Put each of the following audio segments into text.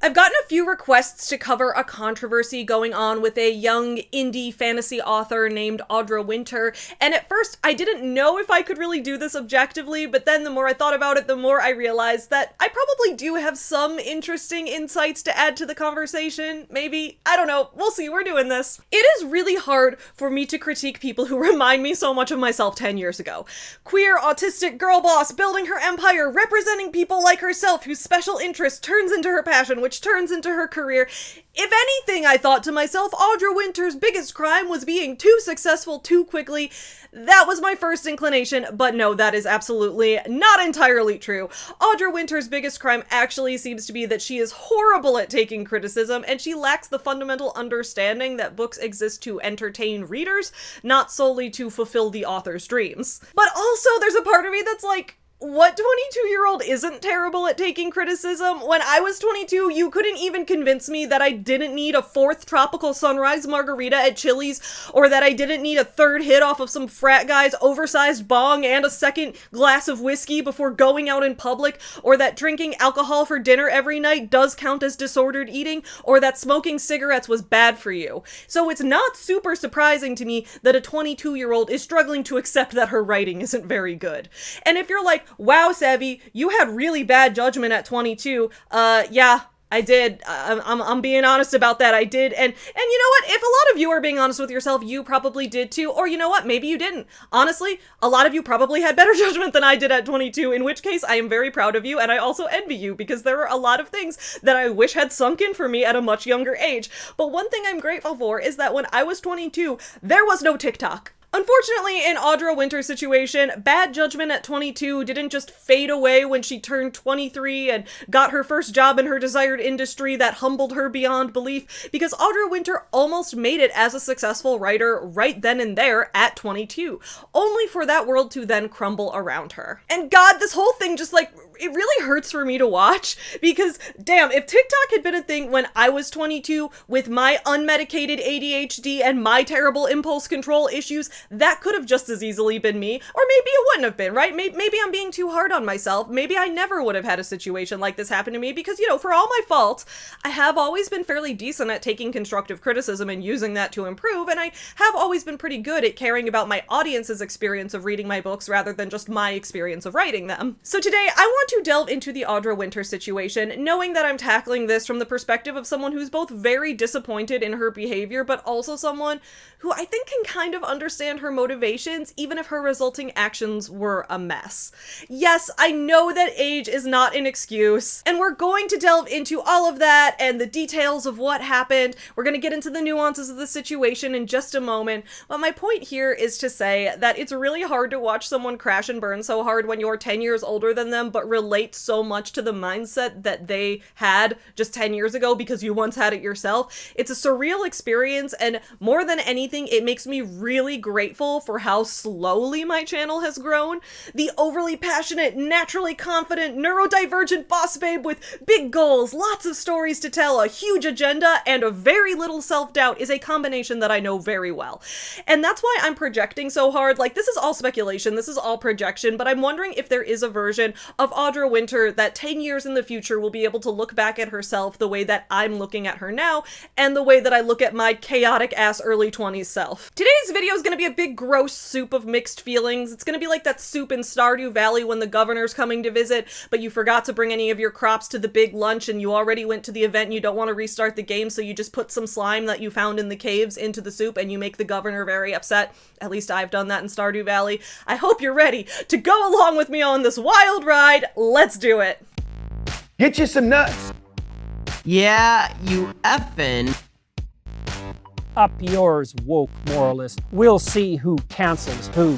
I've gotten a few requests to cover a controversy going on with a young indie fantasy author named Audra Winter, and at first I didn't know if I could really do this objectively, but then the more I thought about it, the more I realized that I probably do have some interesting insights to add to the conversation, maybe. I don't know, we'll see, we're doing this. It is really hard for me to critique people who remind me so much of myself 10 years ago. Queer, autistic girl boss, building her empire, representing people like herself whose special interest turns into her passion, which turns into her career. If anything, I thought to myself, Audra Winter's biggest crime was being too successful too quickly. That was my first inclination, but no, that is absolutely not entirely true. Audra Winter's biggest crime actually seems to be that she is horrible at taking criticism, and she lacks the fundamental understanding that books exist to entertain readers, not solely to fulfill the author's dreams. But also, there's a part of me that's like, what 22-year-old isn't terrible at taking criticism? When I was 22, you couldn't even convince me that I didn't need a 4th tropical sunrise margarita at Chili's, or that I didn't need a 3rd hit off of some frat guy's oversized bong and a 2nd glass of whiskey before going out in public, or that drinking alcohol for dinner every night does count as disordered eating, or that smoking cigarettes was bad for you. So it's not super surprising to me that a 22-year-old is struggling to accept that her writing isn't very good. And if you're like, wow, Savvy, you had really bad judgment at 22. Yeah, I did. I'm being honest about that. I did. And you know what? If a lot of you are being honest with yourself, you probably did too. Or you know what? Maybe you didn't. Honestly, a lot of you probably had better judgment than I did at 22, in which case I am very proud of you, and I also envy you, because there are a lot of things that I wish had sunk in for me at a much younger age. But one thing I'm grateful for is that when I was 22, there was no TikTok. Unfortunately, in Audra Winter's situation, bad judgment at 22 didn't just fade away when she turned 23 and got her first job in her desired industry that humbled her beyond belief, because Audra Winter almost made it as a successful writer right then and there at 22, only for that world to then crumble around her. And God, this whole thing just like, it really hurts for me to watch, because damn, if TikTok had been a thing when I was 22 with my unmedicated ADHD and my terrible impulse control issues, that could have just as easily been me, or maybe it wouldn't have been, right? Maybe I'm being too hard on myself. Maybe I never would have had a situation like this happen to me, because, you know, for all my faults, I have always been fairly decent at taking constructive criticism and using that to improve, and I have always been pretty good at caring about my audience's experience of reading my books rather than just my experience of writing them. So today, I want to delve into the Audra Winter situation, knowing that I'm tackling this from the perspective of someone who's both very disappointed in her behavior, but also someone who I think can kind of understand her motivations, even if her resulting actions were a mess. Yes, I know that age is not an excuse, and we're going to delve into all of that and the details of what happened. We're going to get into the nuances of the situation in just a moment, but my point here is to say that it's really hard to watch someone crash and burn so hard when you're 10 years older than them, but relate so much to the mindset that they had just 10 years ago because you once had it yourself. It's a surreal experience, and more than anything, it makes me really grateful for how slowly my channel has grown. The overly passionate, naturally confident, neurodivergent boss babe with big goals, lots of stories to tell, a huge agenda, and a very little self-doubt is a combination that I know very well. And that's why I'm projecting so hard. Like, this is all speculation, this is all projection, but I'm wondering if there is a version of Audra Winter that 10 years in the future will be able to look back at herself the way that I'm looking at her now, and the way that I look at my chaotic-ass early 20s self. Today's video is gonna be a big gross soup of mixed feelings. It's gonna be like that soup in Stardew Valley when the governor's coming to visit, but you forgot to bring any of your crops to the big lunch and you already went to the event and you don't want to restart the game, so you just put some slime that you found in the caves into the soup and you make the governor very upset. At least I've done that in Stardew Valley. I hope you're ready to go along with me on this wild ride. Let's do it. Get you some nuts. Yeah, you effing. Up yours, woke moralist. We'll see who cancels who.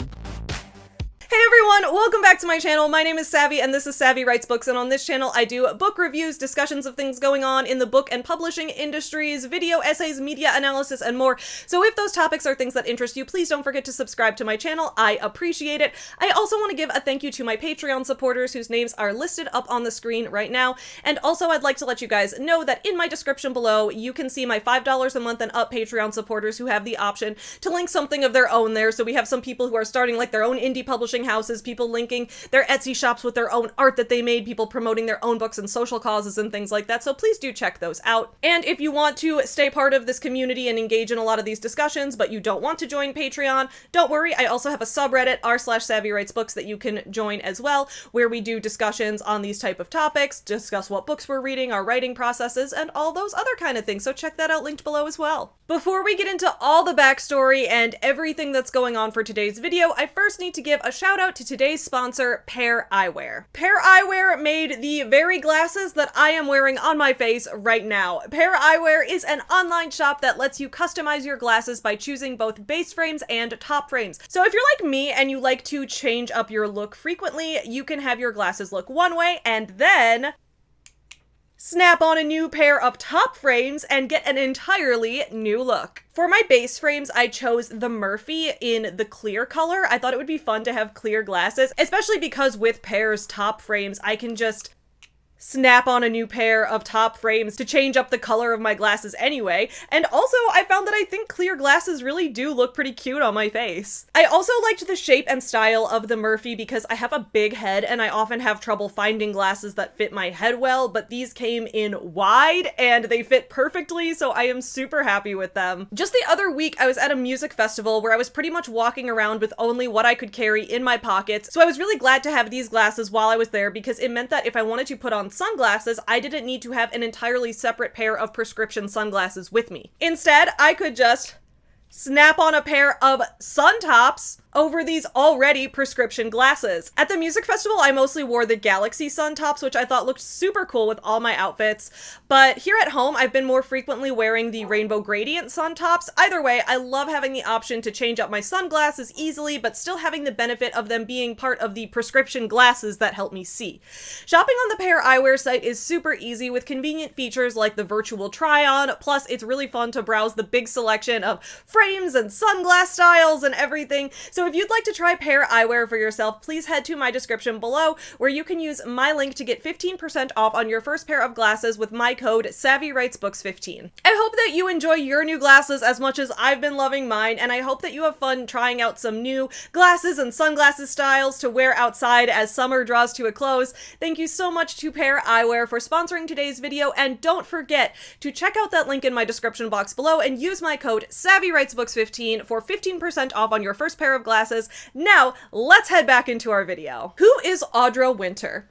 Hey everyone, welcome back to my channel. My name is Savvy and this is Savvy Writes Books, and on this channel I do book reviews, discussions of things going on in the book and publishing industries, video essays, media analysis, and more. So if those topics are things that interest you, please don't forget to subscribe to my channel. I appreciate it. I also want to give a thank you to my Patreon supporters whose names are listed up on the screen right now. And also I'd like to let you guys know that in my description below, you can see my $5 a month and up Patreon supporters who have the option to link something of their own there. So we have some people who are starting like their own indie publishing houses, people linking their Etsy shops with their own art that they made, people promoting their own books and social causes and things like that, so please do check those out. And if you want to stay part of this community and engage in a lot of these discussions, but you don't want to join Patreon, don't worry, I also have a subreddit, r/SavvyWritesBooks, that you can join as well, where we do discussions on these type of topics, discuss what books we're reading, our writing processes, and all those other kind of things, so check that out linked below as well. Before we get into all the backstory and everything that's going on for today's video, I first need to give a shout out to today's sponsor, Pair Eyewear. Pair Eyewear made the very glasses that I am wearing on my face right now. Pair Eyewear is an online shop that lets you customize your glasses by choosing both base frames and top frames. So if you're like me and you like to change up your look frequently, you can have your glasses look one way and then snap on a new pair of top frames and get an entirely new look. For my base frames, I chose the Murphy in the clear color. I thought it would be fun to have clear glasses, especially because with Pair's top frames, I can just snap on a new pair of top frames to change up the color of my glasses anyway, and also I found that I think clear glasses really do look pretty cute on my face. I also liked the shape and style of the Murphy because I have a big head and I often have trouble finding glasses that fit my head well, but these came in wide and they fit perfectly, so I am super happy with them. Just the other week, I was at a music festival where I was pretty much walking around with only what I could carry in my pockets, so I was really glad to have these glasses while I was there because it meant that if I wanted to put on sunglasses, I didn't need to have an entirely separate pair of prescription sunglasses with me. Instead, I could just snap on a pair of sun tops over these already prescription glasses. At the music festival, I mostly wore the Galaxy sun tops, which I thought looked super cool with all my outfits, but here at home, I've been more frequently wearing the Rainbow Gradient sun tops. Either way, I love having the option to change up my sunglasses easily, but still having the benefit of them being part of the prescription glasses that help me see. Shopping on the Pair Eyewear site is super easy with convenient features like the virtual try-on, plus it's really fun to browse the big selection of frames and sunglass styles and everything. So if you'd like to try Pair Eyewear for yourself, please head to my description below where you can use my link to get 15% off on your first pair of glasses with my code SavvyWritesBooks15. I hope that you enjoy your new glasses as much as I've been loving mine, and I hope that you have fun trying out some new glasses and sunglasses styles to wear outside as summer draws to a close. Thank you so much to Pair Eyewear for sponsoring today's video, and don't forget to check out that link in my description box below and use my code SavvyWritesBooks15 for 15% off on your first pair of glasses. Now, let's head back into our video. Who is Audra Winter?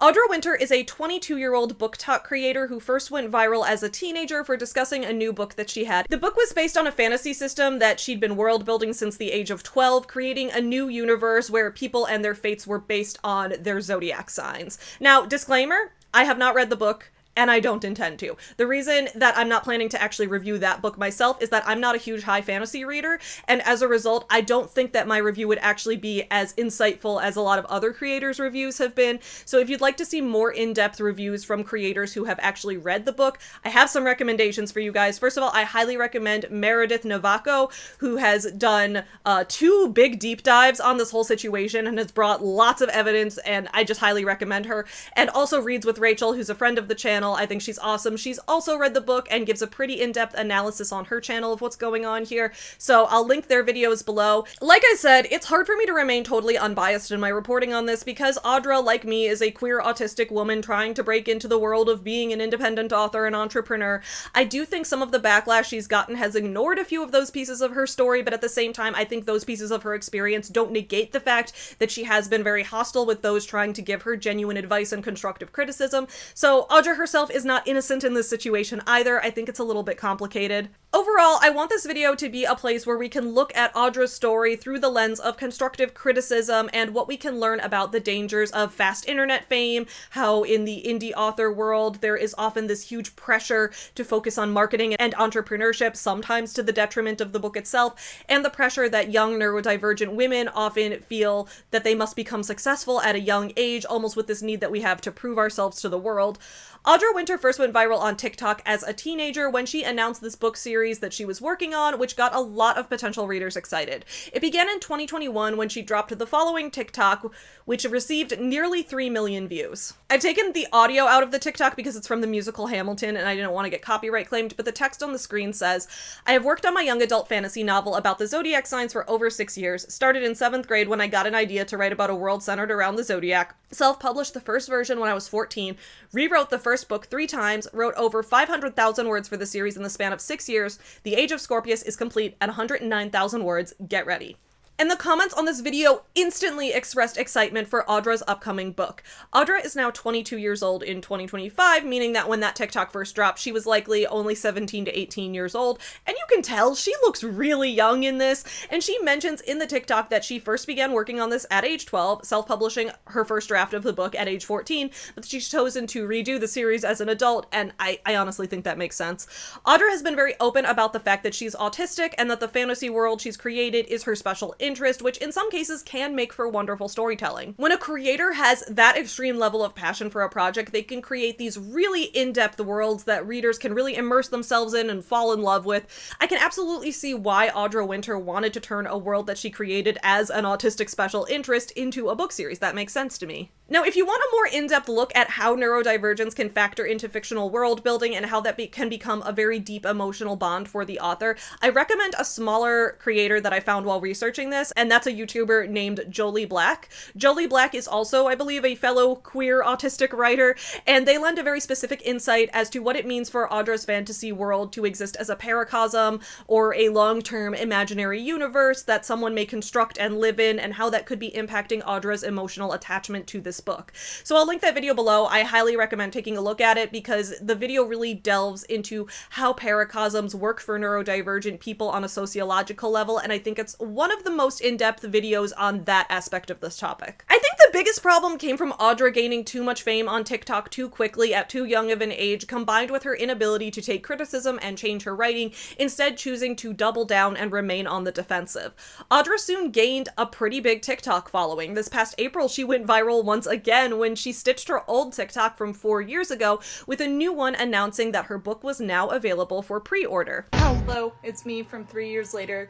Audra Winter is a 22-year-old BookTok creator who first went viral as a teenager for discussing a new book that she had. The book was based on a fantasy system that she'd been world building since the age of 12, creating a new universe where people and their fates were based on their zodiac signs. Now, disclaimer, I have not read the book, and I don't intend to. The reason that I'm not planning to actually review that book myself is that I'm not a huge high fantasy reader, and as a result, I don't think that my review would actually be as insightful as a lot of other creators' reviews have been. So if you'd like to see more in-depth reviews from creators who have actually read the book, I have some recommendations for you guys. First of all, I highly recommend Meredith Navako, who has done 2 big deep dives on this whole situation and has brought lots of evidence, and I just highly recommend her. And also Reads with Rachel, who's a friend of the channel. I think she's awesome. She's also read the book and gives a pretty in-depth analysis on her channel of what's going on here, so I'll link their videos below. Like I said, it's hard for me to remain totally unbiased in my reporting on this because Audra, like me, is a queer autistic woman trying to break into the world of being an independent author and entrepreneur. I do think some of the backlash she's gotten has ignored a few of those pieces of her story, but at the same time, I think those pieces of her experience don't negate the fact that she has been very hostile with those trying to give her genuine advice and constructive criticism. So Audra herself is not innocent in this situation either. I think it's a little bit complicated. Overall, I want this video to be a place where we can look at Audra's story through the lens of constructive criticism and what we can learn about the dangers of fast internet fame, how in the indie author world there is often this huge pressure to focus on marketing and entrepreneurship, sometimes to the detriment of the book itself, and the pressure that young neurodivergent women often feel that they must become successful at a young age, almost with this need that we have to prove ourselves to the world. Audra Winter first went viral on TikTok as a teenager when she announced this book series that she was working on, which got a lot of potential readers excited. It began in 2021 when she dropped the following TikTok, which received nearly 3 million views. I've taken the audio out of the TikTok because it's from the musical Hamilton and I didn't want to get copyright claimed, but the text on the screen says, "I have worked on my young adult fantasy novel about the zodiac signs for over 6 years. Started in 7th grade when I got an idea to write about a world centered around the zodiac. Self-published the first version when I was 14, rewrote the first book 3 times, wrote over 500,000 words for the series in the span of 6 years. The Age of Scorpius is complete at 109,000 words. Get ready." And the comments on this video instantly expressed excitement for Audra's upcoming book. Audra is now 22 years old in 2025, meaning that when that TikTok first dropped, she was likely only 17 to 18 years old. And you can tell she looks really young in this. And she mentions in the TikTok that she first began working on this at age 12, self-publishing her first draft of the book at age 14, but she's chosen to redo the series as an adult, and I honestly think that makes sense. Audra has been very open about the fact that she's autistic and that the fantasy world she's created is her special interest, which in some cases can make for wonderful storytelling. When a creator has that extreme level of passion for a project, they can create these really in-depth worlds that readers can really immerse themselves in and fall in love with. I can absolutely see why Audra Winter wanted to turn a world that she created as an autistic special interest into a book series. That makes sense to me. Now, if you want a more in-depth look at how neurodivergence can factor into fictional world building and how that can become a very deep emotional bond for the author, I recommend a smaller creator that I found while researching this, and that's a YouTuber named Jolie Black. Jolie Black is also, I believe, a fellow queer autistic writer, and they lend a very specific insight as to what it means for Audra's fantasy world to exist as a paracosm or a long-term imaginary universe that someone may construct and live in, and how that could be impacting Audra's emotional attachment to this book. So I'll link that video below. I highly recommend taking a look at it because the video really delves into how paracosms work for neurodivergent people on a sociological level, and I think it's one of the most in-depth videos on that aspect of this topic. I think the biggest problem came from Audra gaining too much fame on TikTok too quickly at too young of an age, combined with her inability to take criticism and change her writing, instead choosing to double down and remain on the defensive. Audra soon gained a pretty big TikTok following. This past April, she went viral once again when she stitched her old TikTok from 4 years ago with a new one announcing that her book was now available for pre-order. Hello, it's me from 3 years later.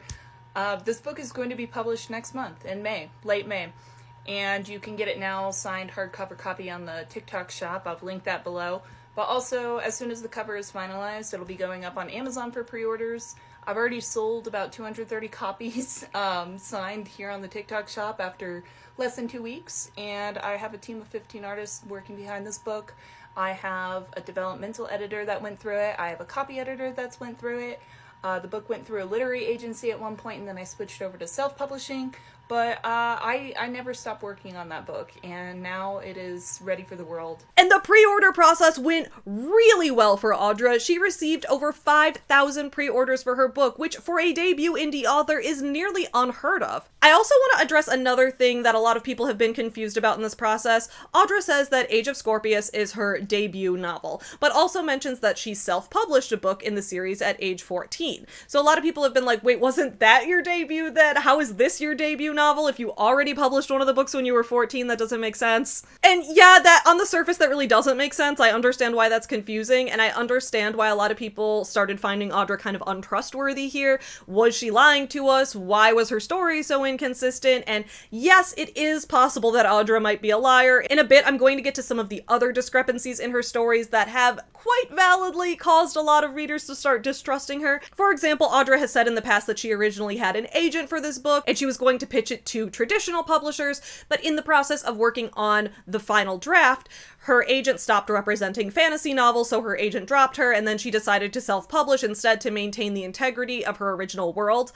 This book is going to be published next month in May, late May, and you can get it now signed hardcover copy on the TikTok shop. I've linked that below, but also as soon as the cover is finalized, it'll be going up on Amazon for pre-orders. I've already sold about 230 copies signed here on the TikTok shop after less than 2 weeks, and I have a team of 15 artists working behind this book. I have a developmental editor that went through it. I have a copy editor that's went through it. The book went through a literary agency at one point, and then I switched over to self-publishing, but I never stopped working on that book, and now it is ready for the world. And the pre-order process went really well for Audra. She received over 5,000 pre-orders for her book, which for a debut indie author is nearly unheard of. I also want to address another thing that a lot of people have been confused about in this process. Audra says that Age of Scorpius is her debut novel, but also mentions that she self-published a book in the series at age 14. So a lot of people have been like, wait, wasn't that your debut then? How is this your debut novel if you already published one of the books when you were 14? That doesn't make sense. And yeah, that on the surface that really doesn't make sense. I understand why that's confusing, and I understand why a lot of people started finding Audra kind of untrustworthy here. Was she lying to us? Why was her story so inconsistent? And yes, it is possible that Audra might be a liar. In a bit, I'm going to get to some of the other discrepancies in her stories that have quite validly caused a lot of readers to start distrusting her. For example, Audra has said in the past that she originally had an agent for this book and she was going to pitch it to traditional publishers, but in the process of working on the final draft, her agent stopped representing fantasy novels, so her agent dropped her, and then she decided to self-publish instead to maintain the integrity of her original world.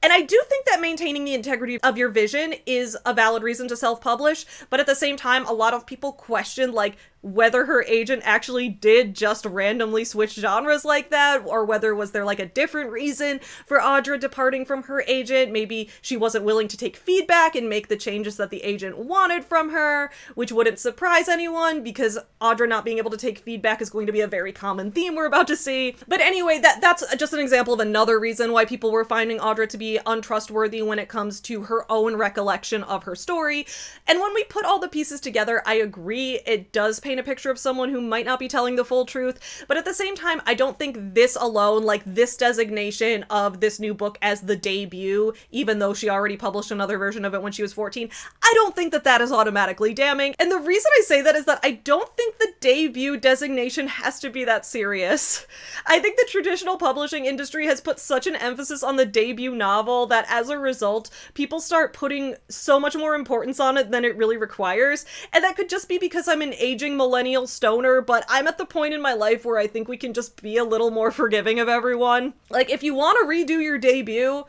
And I do think that maintaining the integrity of your vision is a valid reason to self-publish, but at the same time, a lot of people question, like, whether her agent actually did just randomly switch genres like that, or whether was there like a different reason for Audra departing from her agent. Maybe she wasn't willing to take feedback and make the changes that the agent wanted from her, which wouldn't surprise anyone because Audra not being able to take feedback is going to be a very common theme we're about to see. But anyway, that's just an example of another reason why people were finding Audra to be untrustworthy when it comes to her own recollection of her story. And when we put all the pieces together, I agree it does paint a picture of someone who might not be telling the full truth, but at the same time, I don't think this alone, like this designation of this new book as the debut, even though she already published another version of it when she was 14, I don't think that that is automatically damning. And the reason I say that is that I don't think the debut designation has to be that serious. I think the traditional publishing industry has put such an emphasis on the debut novel that as a result, people start putting so much more importance on it than it really requires. And that could just be because I'm an aging millennial stoner, but I'm at the point in my life where I think we can just be a little more forgiving of everyone. Like, if you want to redo your debut,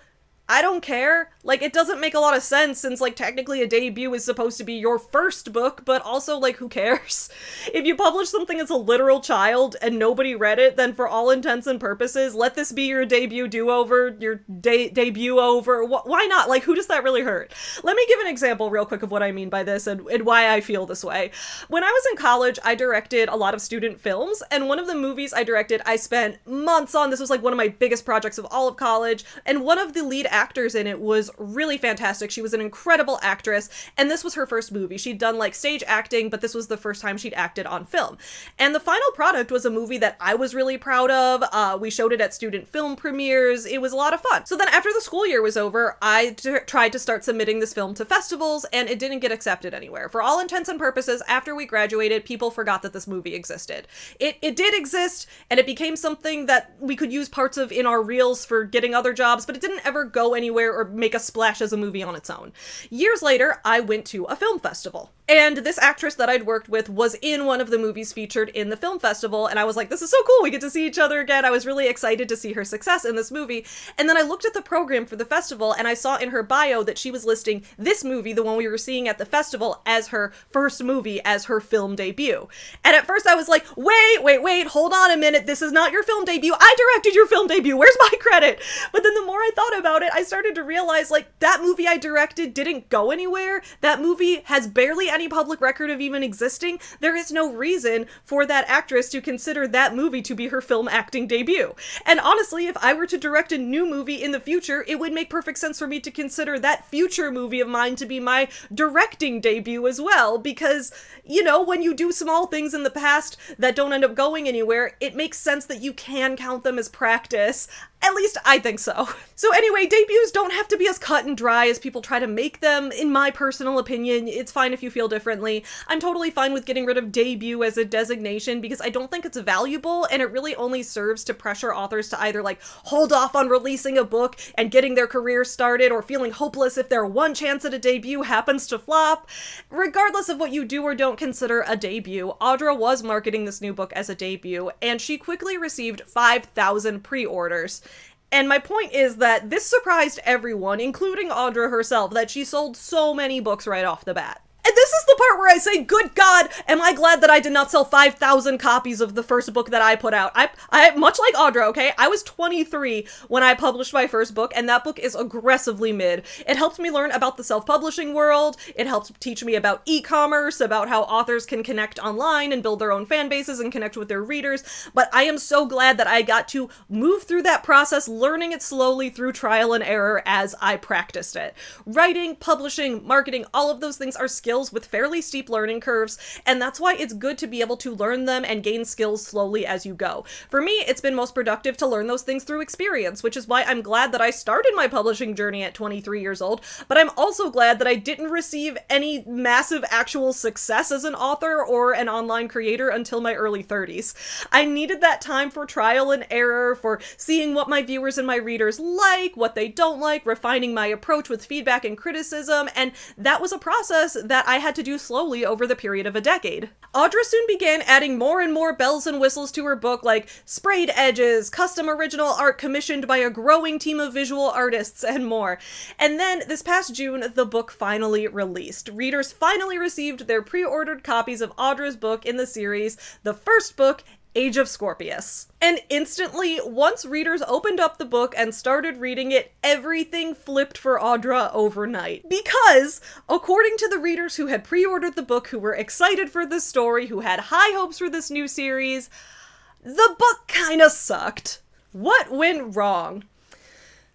I don't care. Like, it doesn't make a lot of sense since, like, technically a debut is supposed to be your first book, but also, like, who cares? If you publish something as a literal child and nobody read it, then for all intents and purposes, let this be your debut do-over, your debut over. Why not? Like, who does that really hurt? Let me give an example real quick of what I mean by this and why I feel this way. When I was in college, I directed a lot of student films, and one of the movies I directed, I spent months on. This was, like, one of my biggest projects of all of college, and one of the lead actors in it was really fantastic. She was an incredible actress, and this was her first movie. She'd done like stage acting, but this was the first time she'd acted on film. And the final product was a movie that I was really proud of. We showed it at student film premieres. It was a lot of fun. So then after the school year was over, I tried to start submitting this film to festivals, and it didn't get accepted anywhere. For all intents and purposes, after we graduated, people forgot that this movie existed. It did exist, and it became something that we could use parts of in our reels for getting other jobs, but it didn't ever go anywhere or make a splash as a movie on its own. Years later, I went to a film festival. And this actress that I'd worked with was in one of the movies featured in the film festival, and I was like, this is so cool, we get to see each other again. I was really excited to see her success in this movie. And then I looked at the program for the festival, and I saw in her bio that she was listing this movie, the one we were seeing at the festival, as her first movie, as her film debut. And at first I was like, wait, hold on a minute, this is not your film debut. I directed your film debut, where's my credit? But then the more I thought about it, I started to realize, like, that movie I directed didn't go anywhere. That movie has barely any public record of even existing. There is no reason for that actress to consider that movie to be her film acting debut. And honestly, if I were to direct a new movie in the future, it would make perfect sense for me to consider that future movie of mine to be my directing debut as well, because, you know, when you do small things in the past that don't end up going anywhere, it makes sense that you can count them as practice. At least I think so. So anyway, debuts don't have to be as cut and dry as people try to make them. In my personal opinion, it's fine if you feel differently. I'm totally fine with getting rid of debut as a designation because I don't think it's valuable, and it really only serves to pressure authors to either like hold off on releasing a book and getting their career started, or feeling hopeless if their one chance at a debut happens to flop. Regardless of what you do or don't consider a debut, Audra was marketing this new book as a debut, and she quickly received 5,000 pre-orders. And my point is that this surprised everyone, including Audra herself, that she sold so many books right off the bat. And this is the part where I say, good God, am I glad that I did not sell 5,000 copies of the first book that I put out. I much like Audra, okay? I was 23 when I published my first book, and that book is aggressively mid. It helped me learn about the self-publishing world. It helped teach me about e-commerce, about how authors can connect online and build their own fan bases and connect with their readers. But I am so glad that I got to move through that process, learning it slowly through trial and error as I practiced it. Writing, publishing, marketing, all of those things are skills with fairly steep learning curves, and that's why it's good to be able to learn them and gain skills slowly as you go. For me, it's been most productive to learn those things through experience, which is why I'm glad that I started my publishing journey at 23 years old, but I'm also glad that I didn't receive any massive actual success as an author or an online creator until my early 30s. I needed that time for trial and error, for seeing what my viewers and my readers like, what they don't like, refining my approach with feedback and criticism, and that was a process that I had to do slowly over the period of a decade. Audra soon began adding more and more bells and whistles to her book, like sprayed edges, custom original art commissioned by a growing team of visual artists, and more. And then, this past June, the book finally released. Readers finally received their pre-ordered copies of Audra's book in the series, the first book, Age of Scorpius. And instantly, once readers opened up the book and started reading it, everything flipped for Audra overnight. Because, according to the readers who had pre-ordered the book, who were excited for this story, who had high hopes for this new series, the book kinda sucked. What went wrong?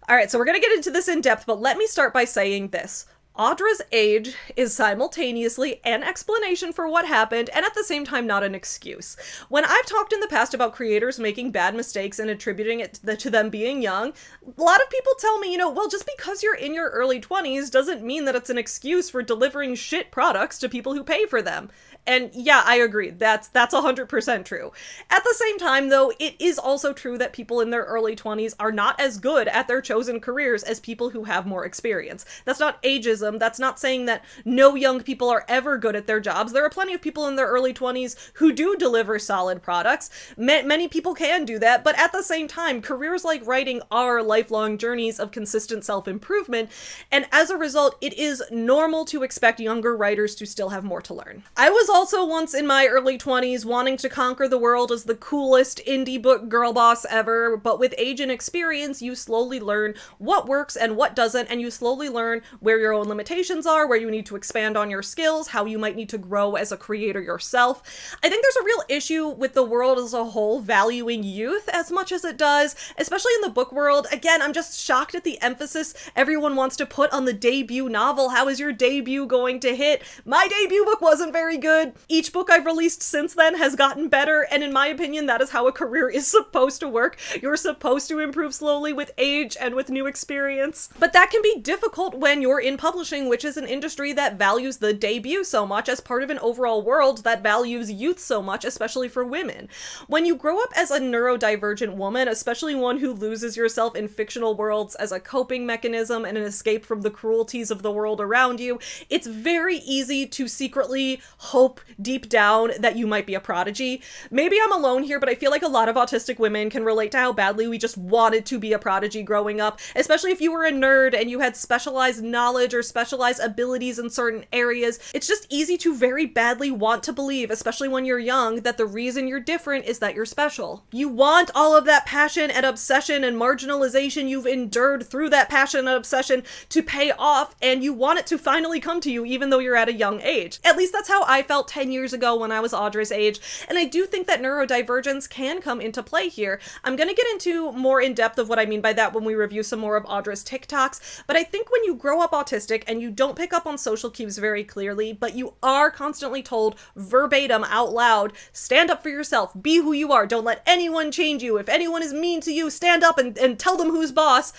Alright, so we're gonna get into this in depth, but let me start by saying this. Audra's age is simultaneously an explanation for what happened and at the same time not an excuse. When I've talked in the past about creators making bad mistakes and attributing it to them being young, a lot of people tell me, well, just because you're in your early 20s doesn't mean that it's an excuse for delivering shit products to people who pay for them. And yeah, I agree. That's 100% true. At the same time, though, it is also true that people in their early 20s are not as good at their chosen careers as people who have more experience. That's not ageism. That's not saying that no young people are ever good at their jobs. There are plenty of people in their early 20s who do deliver solid products. Many people can do that, but at the same time, careers like writing are lifelong journeys of consistent self-improvement, and as a result, it is normal to expect younger writers to still have more to learn. I was also once in my early 20s wanting to conquer the world as the coolest indie book girl boss ever, but with age and experience, you slowly learn what works and what doesn't, and you slowly learn where your own limitations are, where you need to expand on your skills, how you might need to grow as a creator yourself. I think there's a real issue with the world as a whole valuing youth as much as it does, especially in the book world. Again, I'm just shocked at the emphasis everyone wants to put on the debut novel. How is your debut going to hit? My debut book wasn't very good. Each book I've released since then has gotten better, and in my opinion, that is how a career is supposed to work. You're supposed to improve slowly with age and with new experience. But that can be difficult when you're in publishing, which is an industry that values the debut so much as part of an overall world that values youth so much, especially for women. When you grow up as a neurodivergent woman, especially one who loses yourself in fictional worlds as a coping mechanism and an escape from the cruelties of the world around you, it's very easy to secretly hope deep down that you might be a prodigy. Maybe I'm alone here, but I feel like a lot of autistic women can relate to how badly we just wanted to be a prodigy growing up, especially if you were a nerd and you had specialized knowledge or specialized abilities in certain areas. It's just easy to very badly want to believe, especially when you're young, that the reason you're different is that you're special. You want all of that passion and obsession and marginalization you've endured through that passion and obsession to pay off, and you want it to finally come to you even though you're at a young age. At least that's how I felt 10 years ago when I was Audra's age, and I do think that neurodivergence can come into play here. I'm gonna get into more in depth of what I mean by that when we review some more of Audra's TikToks, but I think when you grow up autistic and you don't pick up on social cues very clearly, but you are constantly told verbatim out loud, stand up for yourself, be who you are, don't let anyone change you, if anyone is mean to you, stand up and tell them who's boss.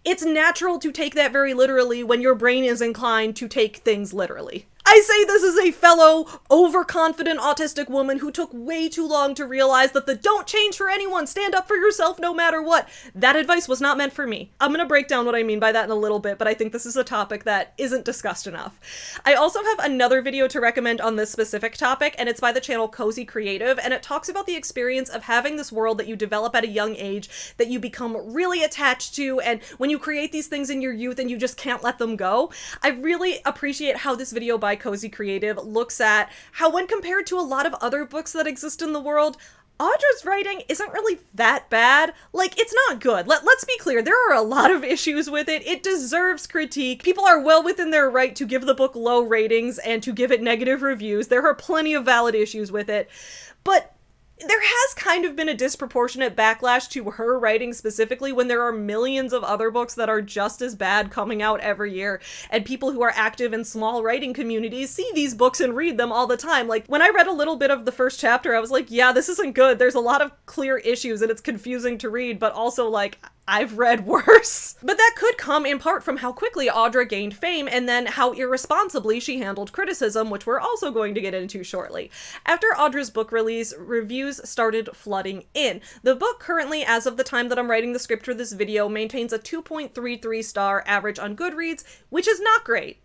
It's natural to take that very literally when your brain is inclined to take things literally. I say this as a fellow overconfident autistic woman who took way too long to realize that the don't change for anyone, stand up for yourself no matter what. That advice was not meant for me. I'm gonna break down what I mean by that in a little bit, but I think this is a topic that isn't discussed enough. I also have another video to recommend on this specific topic, and it's by the channel Cozy Creative, and it talks about the experience of having this world that you develop at a young age that you become really attached to, and when you create these things in your youth and you just can't let them go. I really appreciate how this video by Cozy Creative looks at how, when compared to a lot of other books that exist in the world, Audra's writing isn't really that bad. Like, it's not good. Let's be clear, there are a lot of issues with it. It deserves critique. People are well within their right to give the book low ratings and to give it negative reviews. There are plenty of valid issues with it. But there has kind of been a disproportionate backlash to her writing specifically when there are millions of other books that are just as bad coming out every year, and people who are active in small writing communities see these books and read them all the time. Like, when I read a little bit of the first chapter, I was like, yeah, this isn't good. There's a lot of clear issues and it's confusing to read, but also like, I've read worse. But that could come in part from how quickly Audra gained fame and then how irresponsibly she handled criticism, which we're also going to get into shortly. After Audra's book release, reviews started flooding in. The book currently, as of the time that I'm writing the script for this video, maintains a 2.33 star average on Goodreads, which is not great.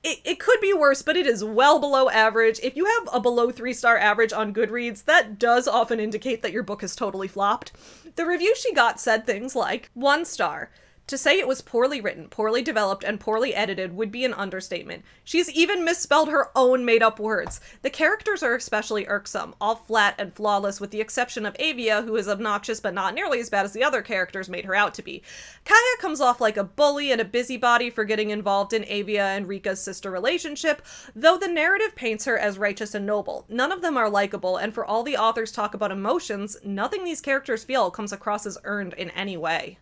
It could be worse, but it is well below average. If you have a below 3-star average on Goodreads, that does often indicate that your book has totally flopped. The review she got said things like, 1 star. To say it was poorly written, poorly developed, and poorly edited would be an understatement. She's even misspelled her own made-up words. The characters are especially irksome, all flat and flawless with the exception of Avia, who is obnoxious but not nearly as bad as the other characters made her out to be. Kaya comes off like a bully and a busybody for getting involved in Avia and Rika's sister relationship, though the narrative paints her as righteous and noble. None of them are likable, and for all the authors talk about emotions, nothing these characters feel comes across as earned in any way.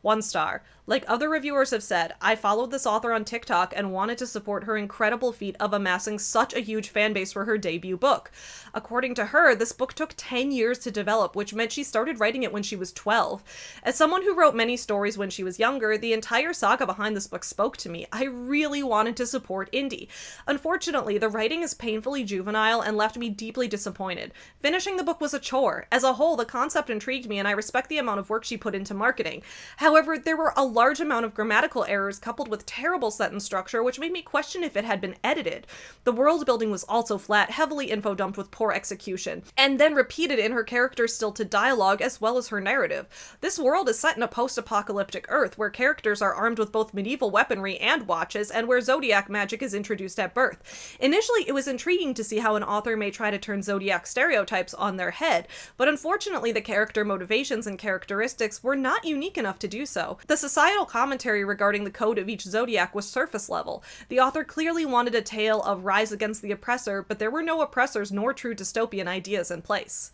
1 star. Like other reviewers have said, I followed this author on TikTok and wanted to support her incredible feat of amassing such a huge fan base for her debut book. According to her, this book took 10 years to develop, which meant she started writing it when she was 12. As someone who wrote many stories when she was younger, the entire saga behind this book spoke to me. I really wanted to support indie. Unfortunately, the writing is painfully juvenile and left me deeply disappointed. Finishing the book was a chore. As a whole, the concept intrigued me and I respect the amount of work she put into marketing. However, there were a large amount of grammatical errors coupled with terrible sentence structure, which made me question if it had been edited. The world building was also flat, heavily info-dumped with poor execution, and then repeated in her characters' stilted dialogue as well as her narrative. This world is set in a post-apocalyptic Earth, where characters are armed with both medieval weaponry and watches, and where zodiac magic is introduced at birth. Initially, it was intriguing to see how an author may try to turn zodiac stereotypes on their head, but unfortunately the character motivations and characteristics were not unique enough to do so. The societal commentary regarding the code of each zodiac was surface level. The author clearly wanted a tale of rise against the oppressor, but there were no oppressors nor true dystopian ideas in place.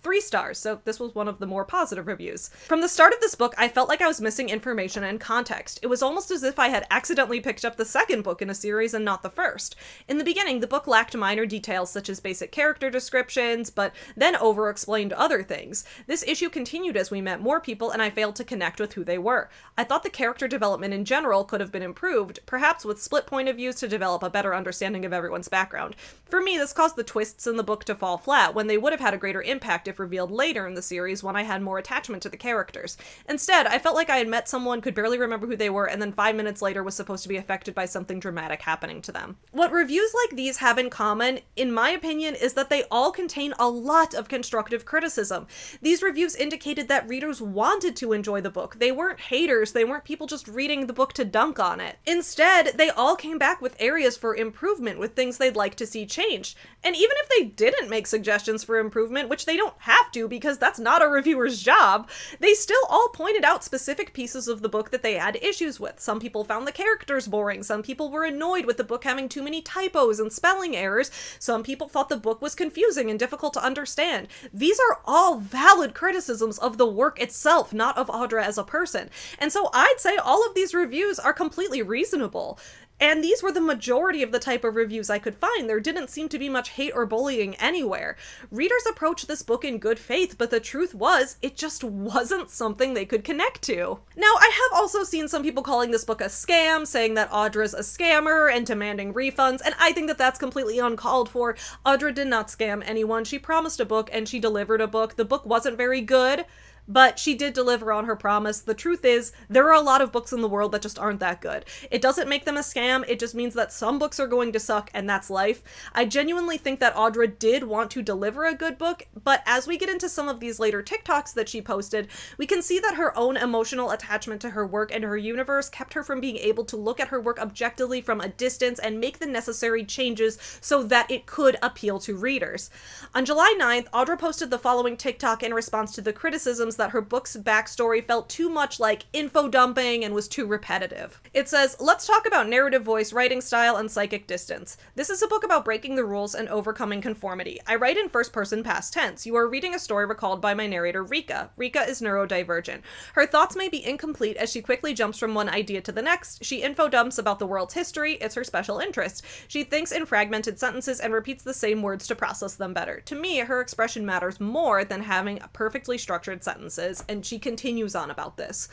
3 stars, so this was one of the more positive reviews. From the start of this book, I felt like I was missing information and context. It was almost as if I had accidentally picked up the second book in a series and not the first. In the beginning, the book lacked minor details such as basic character descriptions, but then over-explained other things. This issue continued as we met more people and I failed to connect with who they were. I thought the character development in general could have been improved, perhaps with split point of views to develop a better understanding of everyone's background. For me, this caused the twists in the book to fall flat when they would have had a greater impact if revealed later in the series when I had more attachment to the characters. Instead, I felt like I had met someone, could barely remember who they were, and then 5 minutes later was supposed to be affected by something dramatic happening to them. What reviews like these have in common, in my opinion, is that they all contain a lot of constructive criticism. These reviews indicated that readers wanted to enjoy the book. They weren't haters, they weren't people just reading the book to dunk on it. Instead, they all came back with areas for improvement, with things they'd like to see changed. And even if they didn't make suggestions for improvement, which they don't have to because that's not a reviewer's job, they still all pointed out specific pieces of the book that they had issues with. Some people found the characters boring, some people were annoyed with the book having too many typos and spelling errors, some people thought the book was confusing and difficult to understand. These are all valid criticisms of the work itself, not of Audra as a person. And so I'd say all of these reviews are completely reasonable. And these were the majority of the type of reviews I could find. There didn't seem to be much hate or bullying anywhere. Readers approached this book in good faith, but the truth was, it just wasn't something they could connect to. Now, I have also seen some people calling this book a scam, saying that Audra's a scammer and demanding refunds, and I think that that's completely uncalled for. Audra did not scam anyone. She promised a book and she delivered a book. The book wasn't very good, but she did deliver on her promise. The truth is, there are a lot of books in the world that just aren't that good. It doesn't make them a scam, it just means that some books are going to suck, and that's life. I genuinely think that Audra did want to deliver a good book, but as we get into some of these later TikToks that she posted, we can see that her own emotional attachment to her work and her universe kept her from being able to look at her work objectively from a distance and make the necessary changes so that it could appeal to readers. On July 9th, Audra posted the following TikTok in response to the criticisms that her book's backstory felt too much like info dumping and was too repetitive. It says, "Let's talk about narrative voice, writing style, and psychic distance. This is a book about breaking the rules and overcoming conformity. I write in first person past tense. You are reading a story recalled by my narrator, Rika. Rika is neurodivergent. Her thoughts may be incomplete as she quickly jumps from one idea to the next. She info dumps about the world's history. It's her special interest. She thinks in fragmented sentences and repeats the same words to process them better. To me, her expression matters more than having perfectly structured sentences," and she continues on about this.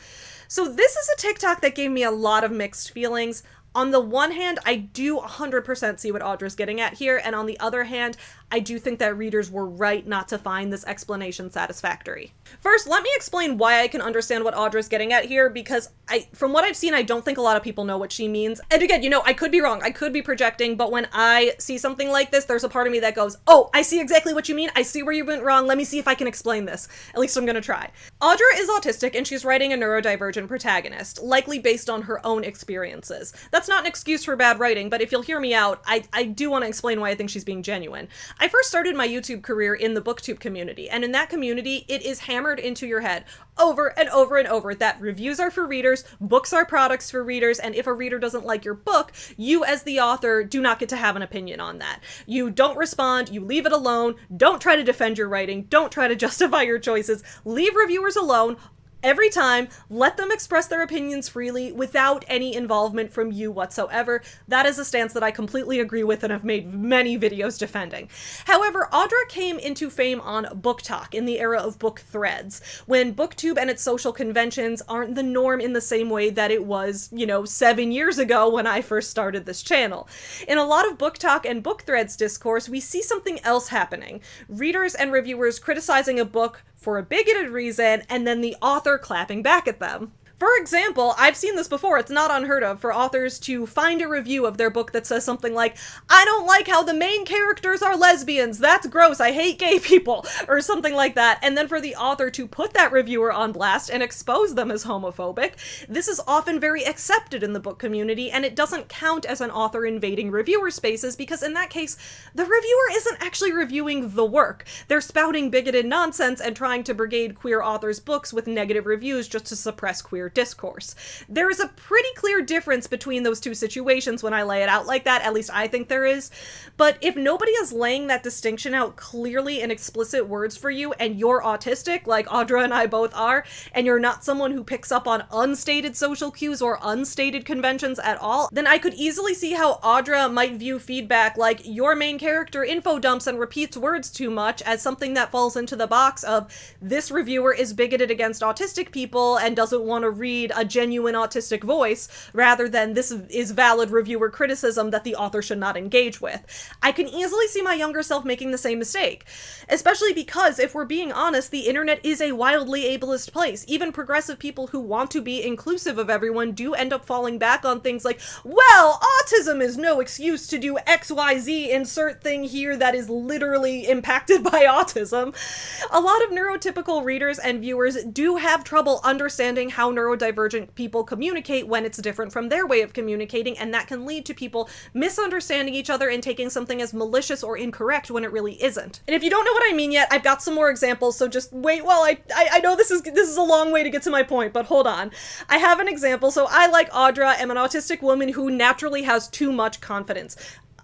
So this is a TikTok that gave me a lot of mixed feelings. On the one hand, I do 100% see what Audra's getting at here, and on the other hand, I do think that readers were right not to find this explanation satisfactory. First, let me explain why I can understand what Audra's getting at here, because from what I've seen, I don't think a lot of people know what she means. And again, you know, I could be wrong, I could be projecting, but when I see something like this, there's a part of me that goes, oh, I see exactly what you mean, I see where you went wrong, let me see if I can explain this. At least I'm gonna try. Audra is autistic and she's writing a neurodivergent protagonist, likely based on her own experiences. That's not an excuse for bad writing, but if you'll hear me out, I do want to explain why I think she's being genuine. I first started my YouTube career in the BookTube community, and in that community, it is hammered into your head over and over and over that reviews are for readers, books are products for readers, and if a reader doesn't like your book, you as the author do not get to have an opinion on that. You don't respond, you leave it alone, don't try to defend your writing, don't try to justify your choices, leave reviewers alone. Every time, let them express their opinions freely without any involvement from you whatsoever. That is a stance that I completely agree with and have made many videos defending. However, Audra came into fame on BookTok in the era of book threads, when BookTube and its social conventions aren't the norm in the same way that it was, 7 years ago when I first started this channel. In a lot of BookTok and book threads discourse, we see something else happening. Readers and reviewers criticizing a book for a bigoted reason, and then the author clapping back at them. For example, I've seen this before, it's not unheard of for authors to find a review of their book that says something like, "I don't like how the main characters are lesbians, that's gross, I hate gay people," or something like that, and then for the author to put that reviewer on blast and expose them as homophobic. This is often very accepted in the book community, and it doesn't count as an author invading reviewer spaces, because in that case, the reviewer isn't actually reviewing the work. They're spouting bigoted nonsense and trying to brigade queer authors' books with negative reviews just to suppress queer discourse. There is a pretty clear difference between those two situations when I lay it out like that, at least I think there is. But if nobody is laying that distinction out clearly in explicit words for you, and you're autistic, like Audra and I both are, and you're not someone who picks up on unstated social cues or unstated conventions at all, then I could easily see how Audra might view feedback like your main character info dumps and repeats words too much as something that falls into the box of this reviewer is bigoted against autistic people and doesn't want to read a genuine autistic voice, rather than this is valid reviewer criticism that the author should not engage with. I can easily see my younger self making the same mistake, especially because, if we're being honest, the internet is a wildly ableist place. Even progressive people who want to be inclusive of everyone do end up falling back on things like, well, autism is no excuse to do XYZ insert thing here that is literally impacted by autism. A lot of neurotypical readers and viewers do have trouble understanding how neurodivergent people communicate when it's different from their way of communicating, and that can lead to people misunderstanding each other and taking something as malicious or incorrect when it really isn't. And if you don't know what I mean yet, I've got some more examples, so just wait while I know this is a long way to get to my point, but hold on. I have an example. So I, like Audra, am an autistic woman who naturally has too much confidence.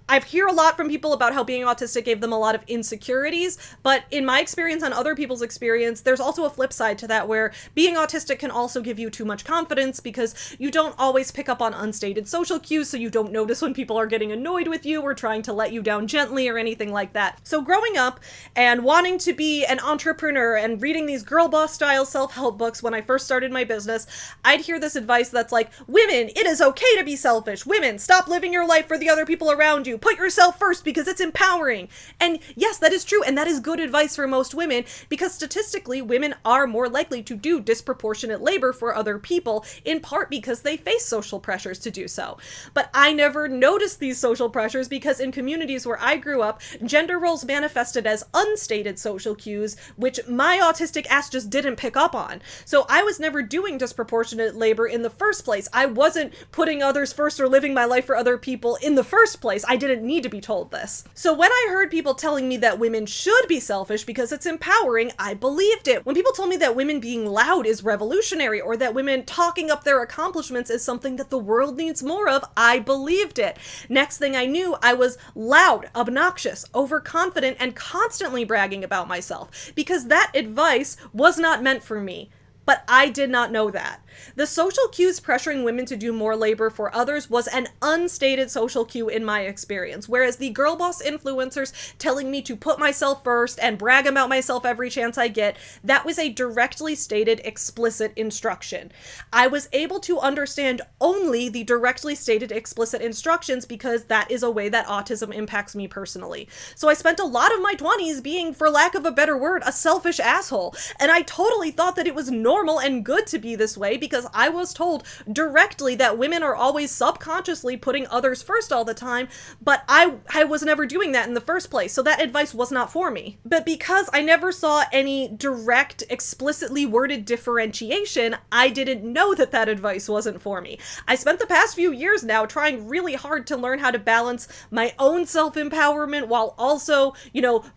I hear a lot from people about how being autistic gave them a lot of insecurities, but in my experience and other people's experience, there's also a flip side to that where being autistic can also give you too much confidence because you don't always pick up on unstated social cues, so you don't notice when people are getting annoyed with you or trying to let you down gently or anything like that. So growing up and wanting to be an entrepreneur and reading these girl boss style self-help books when I first started my business, I'd hear this advice that's like, women, it is okay to be selfish. Women, stop living your life for the other people around you. Put yourself first because it's empowering. And yes, that is true, and that is good advice for most women, because statistically, women are more likely to do disproportionate labor for other people, in part because they face social pressures to do so. But I never noticed these social pressures because in communities where I grew up, gender roles manifested as unstated social cues, which my autistic ass just didn't pick up on. So I was never doing disproportionate labor in the first place. I wasn't putting others first or living my life for other people in the first place. I didn't need to be told this. So when I heard people telling me that women should be selfish because it's empowering, I believed it. When people told me that women being loud is revolutionary, or that women talking up their accomplishments is something that the world needs more of, I believed it. Next thing I knew, I was loud, obnoxious, overconfident, and constantly bragging about myself, because that advice was not meant for me. But I did not know that. The social cues pressuring women to do more labor for others was an unstated social cue in my experience, whereas the girl boss influencers telling me to put myself first and brag about myself every chance I get, that was a directly stated explicit instruction. I was able to understand only the directly stated explicit instructions because that is a way that autism impacts me personally. So I spent a lot of my 20s being, for lack of a better word, a selfish asshole, and I totally thought that it was normal and good to be this way because I was told directly that women are always subconsciously putting others first all the time, but I was never doing that in the first place, so that advice was not for me. But because I never saw any direct, explicitly worded differentiation, I didn't know that that advice wasn't for me. I spent the past few years now trying really hard to learn how to balance my own self-empowerment while also,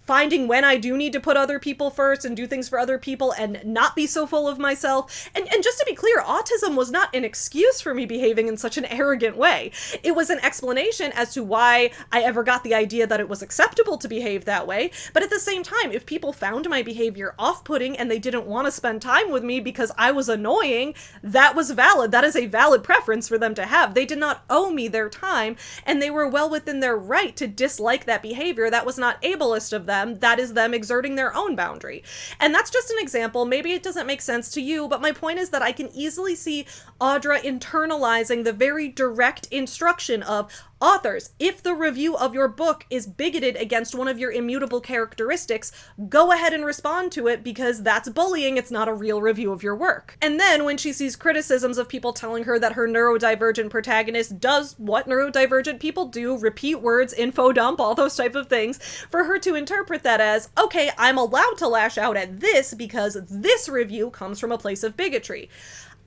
finding when I do need to put other people first and do things for other people and not be so full of myself. And just to be clear, autism was not an excuse for me behaving in such an arrogant way. It was an explanation as to why I ever got the idea that it was acceptable to behave that way. But at the same time, if people found my behavior off-putting and they didn't want to spend time with me because I was annoying, that was valid. That is a valid preference for them to have. They did not owe me their time, and they were well within their right to dislike that behavior. That was not ableist of them. That is them exerting their own boundary. And that's just an example. Maybe it doesn't make sense to you, but my point is that I can easily see Audra internalizing the very direct instruction of authors, if the review of your book is bigoted against one of your immutable characteristics, go ahead and respond to it because that's bullying. It's not a real review of your work. And then when she sees criticisms of people telling her that her neurodivergent protagonist does what neurodivergent people do, repeat words, info dump, all those type of things, for her to interpret that as, okay, I'm allowed to lash out at this because this review comes from a place of bigotry.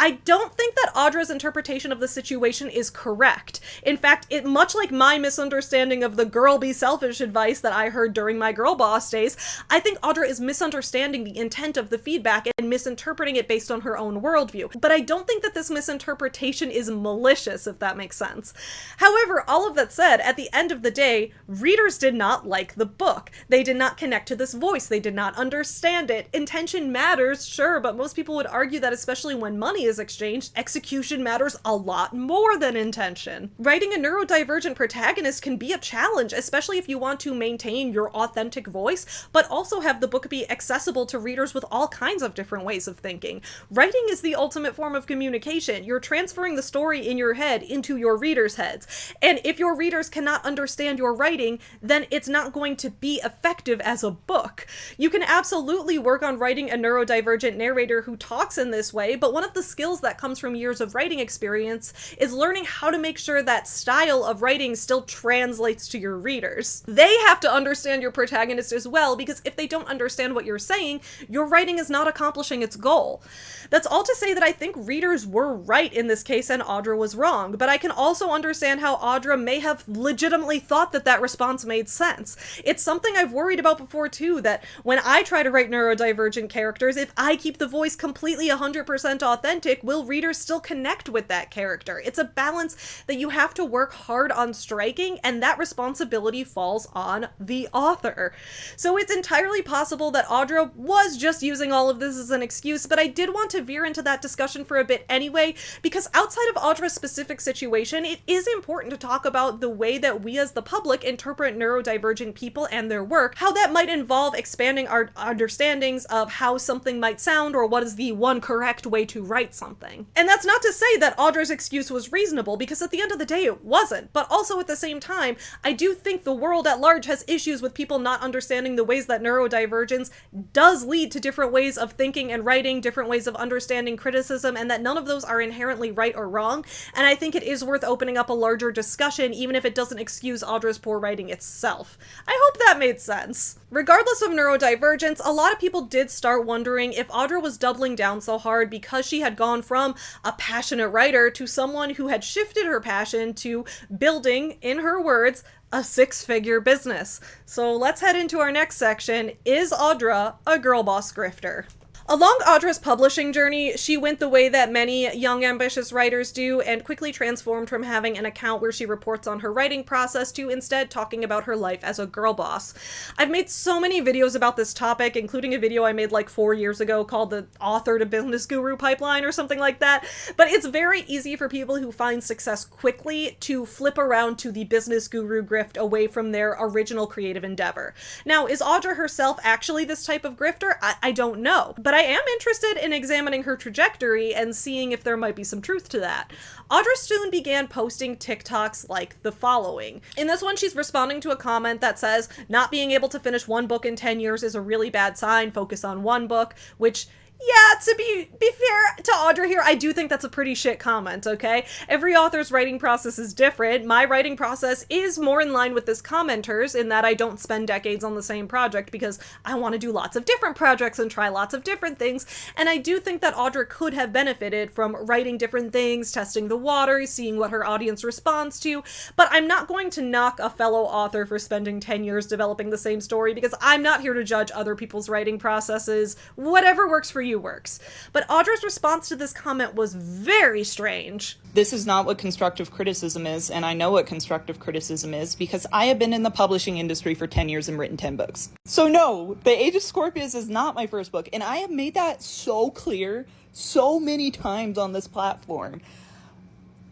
I don't think that Audra's interpretation of the situation is correct. In fact, it much like my misunderstanding of the girl be selfish advice that I heard during my girl boss days, I think Audra is misunderstanding the intent of the feedback and misinterpreting it based on her own worldview. But I don't think that this misinterpretation is malicious, if that makes sense. However, all of that said, at the end of the day, readers did not like the book. They did not connect to this voice. They did not understand it. Intention matters, sure, but most people would argue that especially when money is exchanged, execution matters a lot more than intention. Writing a neurodivergent protagonist can be a challenge, especially if you want to maintain your authentic voice, but also have the book be accessible to readers with all kinds of different ways of thinking. Writing is the ultimate form of communication. You're transferring the story in your head into your readers' heads. And if your readers cannot understand your writing, then it's not going to be effective as a book. You can absolutely work on writing a neurodivergent narrator who talks in this way, but one of the skills that comes from years of writing experience is learning how to make sure that style of writing still translates to your readers. They have to understand your protagonist as well, because if they don't understand what you're saying, your writing is not accomplishing its goal. That's all to say that I think readers were right in this case and Audra was wrong, but I can also understand how Audra may have legitimately thought that that response made sense. It's something I've worried about before too, that when I try to write neurodivergent characters, if I keep the voice completely 100% authentic, will readers still connect with that character? It's a balance that you have to work hard on striking, and that responsibility falls on the author. So it's entirely possible that Audra was just using all of this as an excuse, but I did want to veer into that discussion for a bit anyway, because outside of Audra's specific situation, it is important to talk about the way that we as the public interpret neurodivergent people and their work, how that might involve expanding our understandings of how something might sound or what is the one correct way to write something. And that's not to say that Audra's excuse was reasonable, because at the end of the day it wasn't, but also at the same time, I do think the world at large has issues with people not understanding the ways that neurodivergence does lead to different ways of thinking and writing, different ways of understanding criticism, and that none of those are inherently right or wrong, and I think it is worth opening up a larger discussion, even if it doesn't excuse Audra's poor writing itself. I hope that made sense. Regardless of neurodivergence, a lot of people did start wondering if Audra was doubling down so hard because she had gone from a passionate writer to someone who had shifted her passion to building, in her words, a six-figure business. So let's head into our next section. Is Audra a girl boss grifter? Along Audra's publishing journey, she went the way that many young ambitious writers do and quickly transformed from having an account where she reports on her writing process to instead talking about her life as a girl boss. I've made so many videos about this topic, including a video I made like 4 years ago called the Author to Business Guru Pipeline or something like that, but it's very easy for people who find success quickly to flip around to the business guru grift away from their original creative endeavor. Now, is Audra herself actually this type of grifter? I don't know, but I am interested in examining her trajectory and seeing if there might be some truth to that. Audra soon began posting TikToks like the following. In this one, she's responding to a comment that says, not being able to finish one book in 10 years is a really bad sign, focus on one book, which, yeah, to be fair to Audra here, I do think that's a pretty shit comment, okay? Every author's writing process is different. My writing process is more in line with this commenter's in that I don't spend decades on the same project because I want to do lots of different projects and try lots of different things, and I do think that Audra could have benefited from writing different things, testing the waters, seeing what her audience responds to, but I'm not going to knock a fellow author for spending 10 years developing the same story because I'm not here to judge other people's writing processes. Whatever works for you works. but Audra's response to this comment was very strange. This is not what constructive criticism is, and I know what constructive criticism is because I have been in the publishing industry for 10 years and written 10 books. So no, The Age of Scorpius is not my first book, and I have made that so clear so many times on this platform.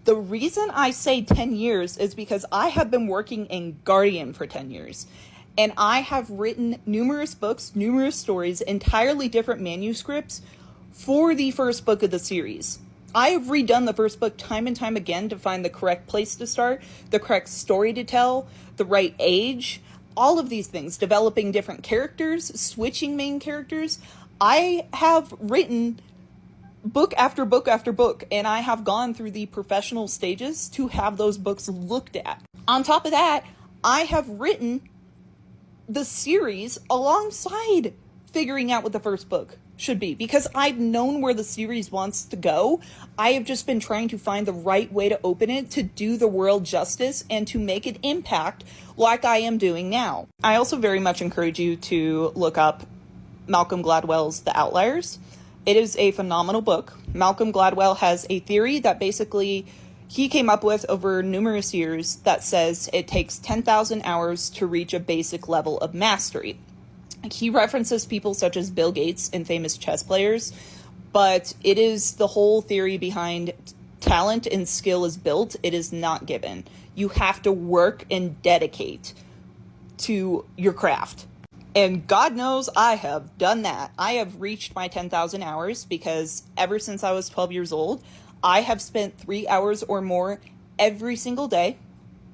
The reason I say 10 years is because I have been working in Guardian for 10 years. And I have written numerous books, numerous stories, entirely different manuscripts for the first book of the series. I have redone the first book time and time again to find the correct place to start, the correct story to tell, the right age, all of these things, developing different characters, switching main characters. I have written book after book after book, and I have gone through the professional stages to have those books looked at. On top of that, I have written the series alongside figuring out what the first book should be, because I've known where the series wants to go. I have just been trying to find the right way to open it, to do the world justice, and to make it impact like I am doing now. I also very much encourage you to look up Malcolm Gladwell's The Outliers. It is a phenomenal book. Malcolm Gladwell has a theory that basically he came up with over numerous years that says it takes 10,000 hours to reach a basic level of mastery. He references people such as Bill Gates and famous chess players, but it is the whole theory behind talent and skill is built. It is not given. You have to work and dedicate to your craft. And God knows I have done that. I have reached my 10,000 hours because ever since I was 12 years old, I have spent 3 hours or more every single day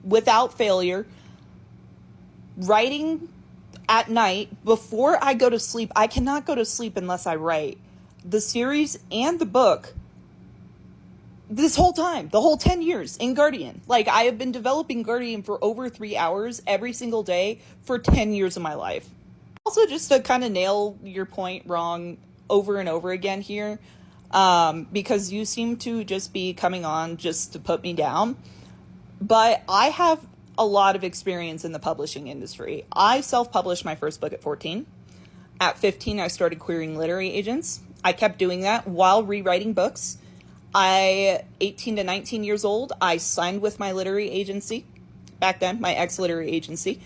without failure writing at night before I go to sleep. I cannot go to sleep unless I write. The series and the book, this whole time, the whole 10 years in Guardian. Like, I have been developing Guardian for over 3 hours every single day for 10 years of my life. Also, just to kind of nail your point wrong over and over again here, because you seem to just be coming on just to put me down. But I have a lot of experience in the publishing industry. I self-published my first book at 14. At 15, I started querying literary agents. I kept doing that while rewriting books. 18 to 19 years old, I signed with my literary agency. Back then, my ex-literary agency.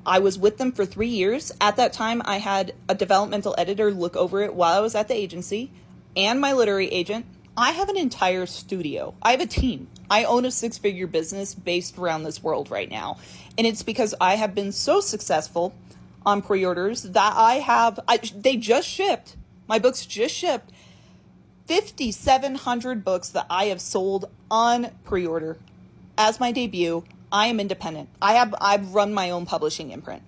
I was with them for 3 years. At that time, I had a developmental editor look over it while I was at the agency, and my literary agent. I have an entire studio. I have a team. I own a 6-figure business based around this world right now. And it's because I have been so successful on pre-orders that they just shipped, my books just shipped 5,700 books that I have sold on pre-order. As my debut, I am independent. I've run my own publishing imprint.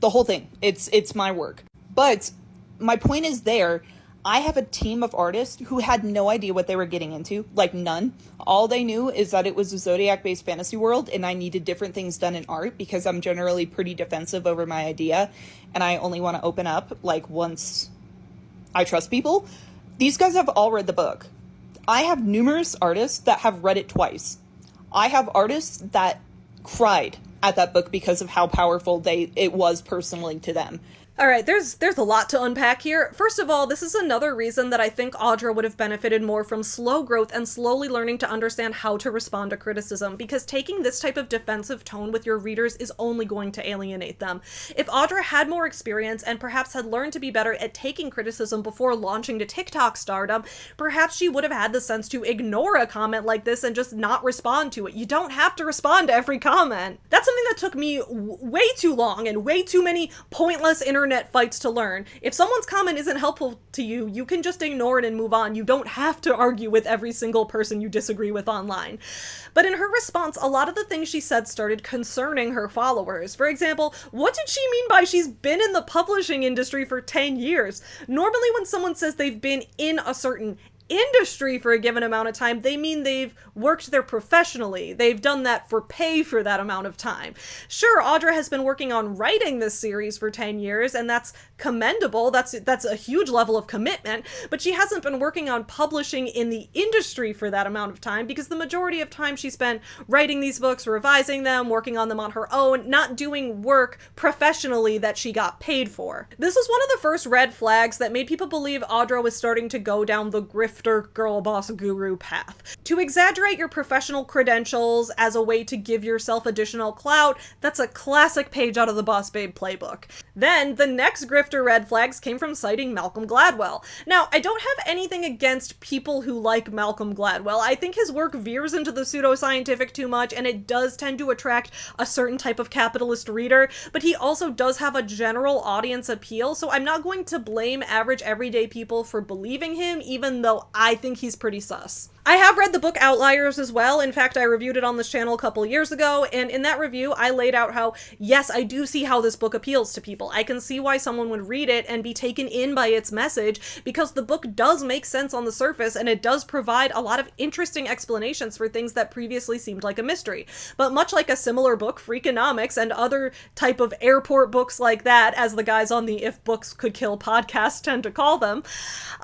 The whole thing. It's my work. But my point is there, I have a team of artists who had no idea what they were getting into, like none. All they knew is that it was a Zodiac-based fantasy world and I needed different things done in art because I'm generally pretty defensive over my idea and I only want to open up like once I trust people. These guys have all read the book. I have numerous artists that have read it twice. I have artists that cried at that book because of how powerful it was personally to them. All right, there's a lot to unpack here. First of all, this is another reason that I think Audra would have benefited more from slow growth and slowly learning to understand how to respond to criticism, because taking this type of defensive tone with your readers is only going to alienate them. If Audra had more experience and perhaps had learned to be better at taking criticism before launching to TikTok stardom, perhaps she would have had the sense to ignore a comment like this and just not respond to it. You don't have to respond to every comment. That's something that took me way too long and way too many pointless internet fights to learn. If someone's comment isn't helpful to you, you can just ignore it and move on. You don't have to argue with every single person you disagree with online. But in her response, a lot of the things she said started concerning her followers. For example, what did she mean by she's been in the publishing industry for 10 years? Normally when someone says they've been in a certain industry for a given amount of time, they mean they've worked there professionally. They've done that for pay for that amount of time. Sure, Audra has been working on writing this series for 10 years, and that's commendable. That's a huge level of commitment, but she hasn't been working on publishing in the industry for that amount of time, because the majority of time she spent writing these books, revising them, working on them on her own, not doing work professionally that she got paid for. This was one of the first red flags that made people believe Audra was starting to go down the grifter, girl boss, guru path. To exaggerate your professional credentials as a way to give yourself additional clout, that's a classic page out of the Boss Babe playbook. Then, the next grifter red flags came from citing Malcolm Gladwell. Now, I don't have anything against people who like Malcolm Gladwell. I think his work veers into the pseudoscientific too much, and it does tend to attract a certain type of capitalist reader, but he also does have a general audience appeal, so I'm not going to blame average everyday people for believing him, even though I think he's pretty sus. I have read the book Outliers as well. In fact, I reviewed it on this channel a couple years ago, and in that review, I laid out how, yes, I do see how this book appeals to people. I can see why someone would read it and be taken in by its message, because the book does make sense on the surface, and it does provide a lot of interesting explanations for things that previously seemed like a mystery. But much like a similar book, Freakonomics, and other type of airport books like that, as the guys on the If Books Could Kill podcast tend to call them,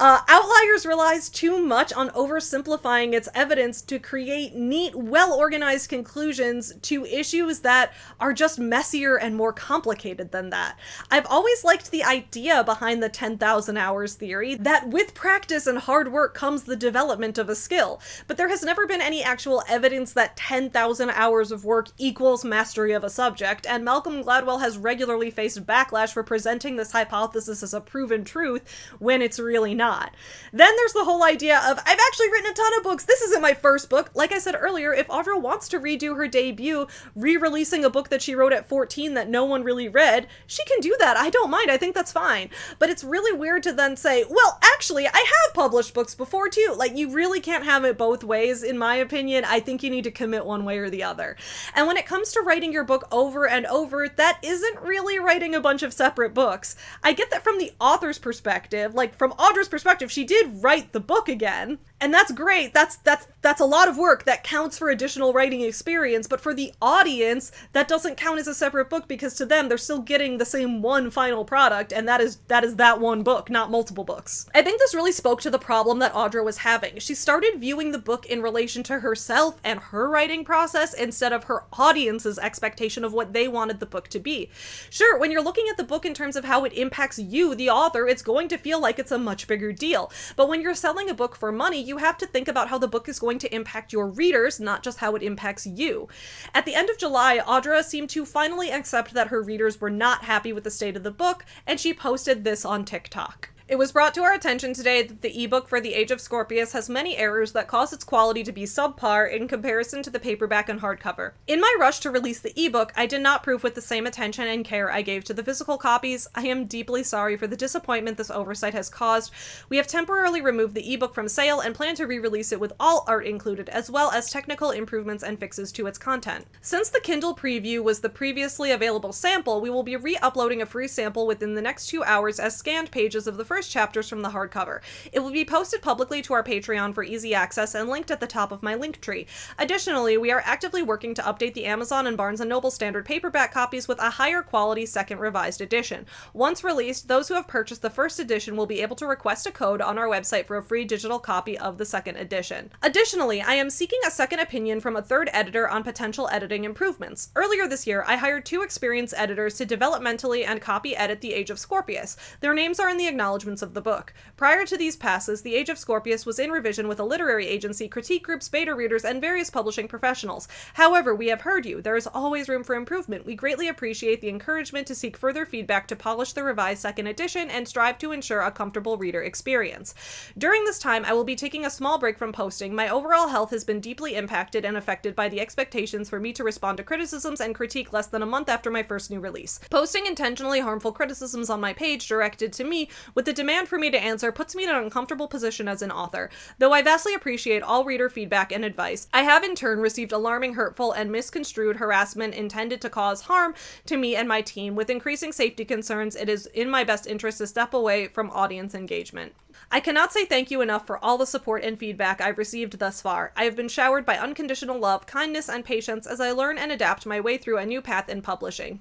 Outliers relies too much on oversimplifying its evidence to create neat, well-organized conclusions to issues that are just messier and more complicated than that. I've always liked the idea behind the 10,000 hours theory, that with practice and hard work comes the development of a skill, but there has never been any actual evidence that 10,000 hours of work equals mastery of a subject, and Malcolm Gladwell has regularly faced backlash for presenting this hypothesis as a proven truth when it's really not. Then there's the whole idea of, I've actually written a ton of books, this isn't my first book. Like I said earlier, if Audra wants to redo her debut, re-releasing a book that she wrote at 14 that no one really read, she can do that. I don't mind. I think that's fine. But it's really weird to then say, well, actually, I have published books before too. Like, you really can't have it both ways, in my opinion. I think you need to commit one way or the other. And when it comes to writing your book over and over, that isn't really writing a bunch of separate books. I get that from the author's perspective. Like, from Audra's perspective, she did write the book again. And that's great. That's a lot of work that counts for additional writing experience, but for the audience, that doesn't count as a separate book, because to them, they're still getting the same one final product, and that is that one book, not multiple books. I think this really spoke to the problem that Audra was having. She started viewing the book in relation to herself and her writing process instead of her audience's expectation of what they wanted the book to be. Sure, when you're looking at the book in terms of how it impacts you, the author, it's going to feel like it's a much bigger deal. But when you're selling a book for money, you have to think about how the book is going to impact your readers, not just how it impacts you. At the end of July, Audra seemed to finally accept that her readers were not happy with the state of the book, and she posted this on TikTok. It was brought to our attention today that the ebook for The Age of Scorpius has many errors that cause its quality to be subpar in comparison to the paperback and hardcover. In my rush to release the ebook, I did not proof with the same attention and care I gave to the physical copies. I am deeply sorry for the disappointment this oversight has caused. We have temporarily removed the ebook from sale and plan to re-release it with all art included, as well as technical improvements and fixes to its content. Since the Kindle preview was the previously available sample, we will be re-uploading a free sample within the next 2 hours as scanned pages of the first chapters from the hardcover. It will be posted publicly to our Patreon for easy access and linked at the top of my link tree. Additionally, we are actively working to update the Amazon and Barnes & Noble standard paperback copies with a higher quality second revised edition. Once released, those who have purchased the first edition will be able to request a code on our website for a free digital copy of the second edition. Additionally, I am seeking a second opinion from a third editor on potential editing improvements. Earlier this year, I hired 2 experienced editors to developmentally and copy edit The Age of Scorpius. Their names are in the acknowledgments of the book. Prior to these passes, The Age of Scorpius was in revision with a literary agency, critique groups, beta readers, and various publishing professionals. However, we have heard you. There is always room for improvement. We greatly appreciate the encouragement to seek further feedback to polish the revised second edition and strive to ensure a comfortable reader experience. During this time, I will be taking a small break from posting. My overall health has been deeply impacted and affected by the expectations for me to respond to criticisms and critique less than a month after my first new release. Posting intentionally harmful criticisms on my page directed to me with the demand for me to answer puts me in an uncomfortable position as an author. Though I vastly appreciate all reader feedback and advice, I have in turn received alarming, hurtful, and misconstrued harassment intended to cause harm to me and my team. With increasing safety concerns, it is in my best interest to step away from audience engagement. I cannot say thank you enough for all the support and feedback I've received thus far. I have been showered by unconditional love, kindness, and patience as I learn and adapt my way through a new path in publishing.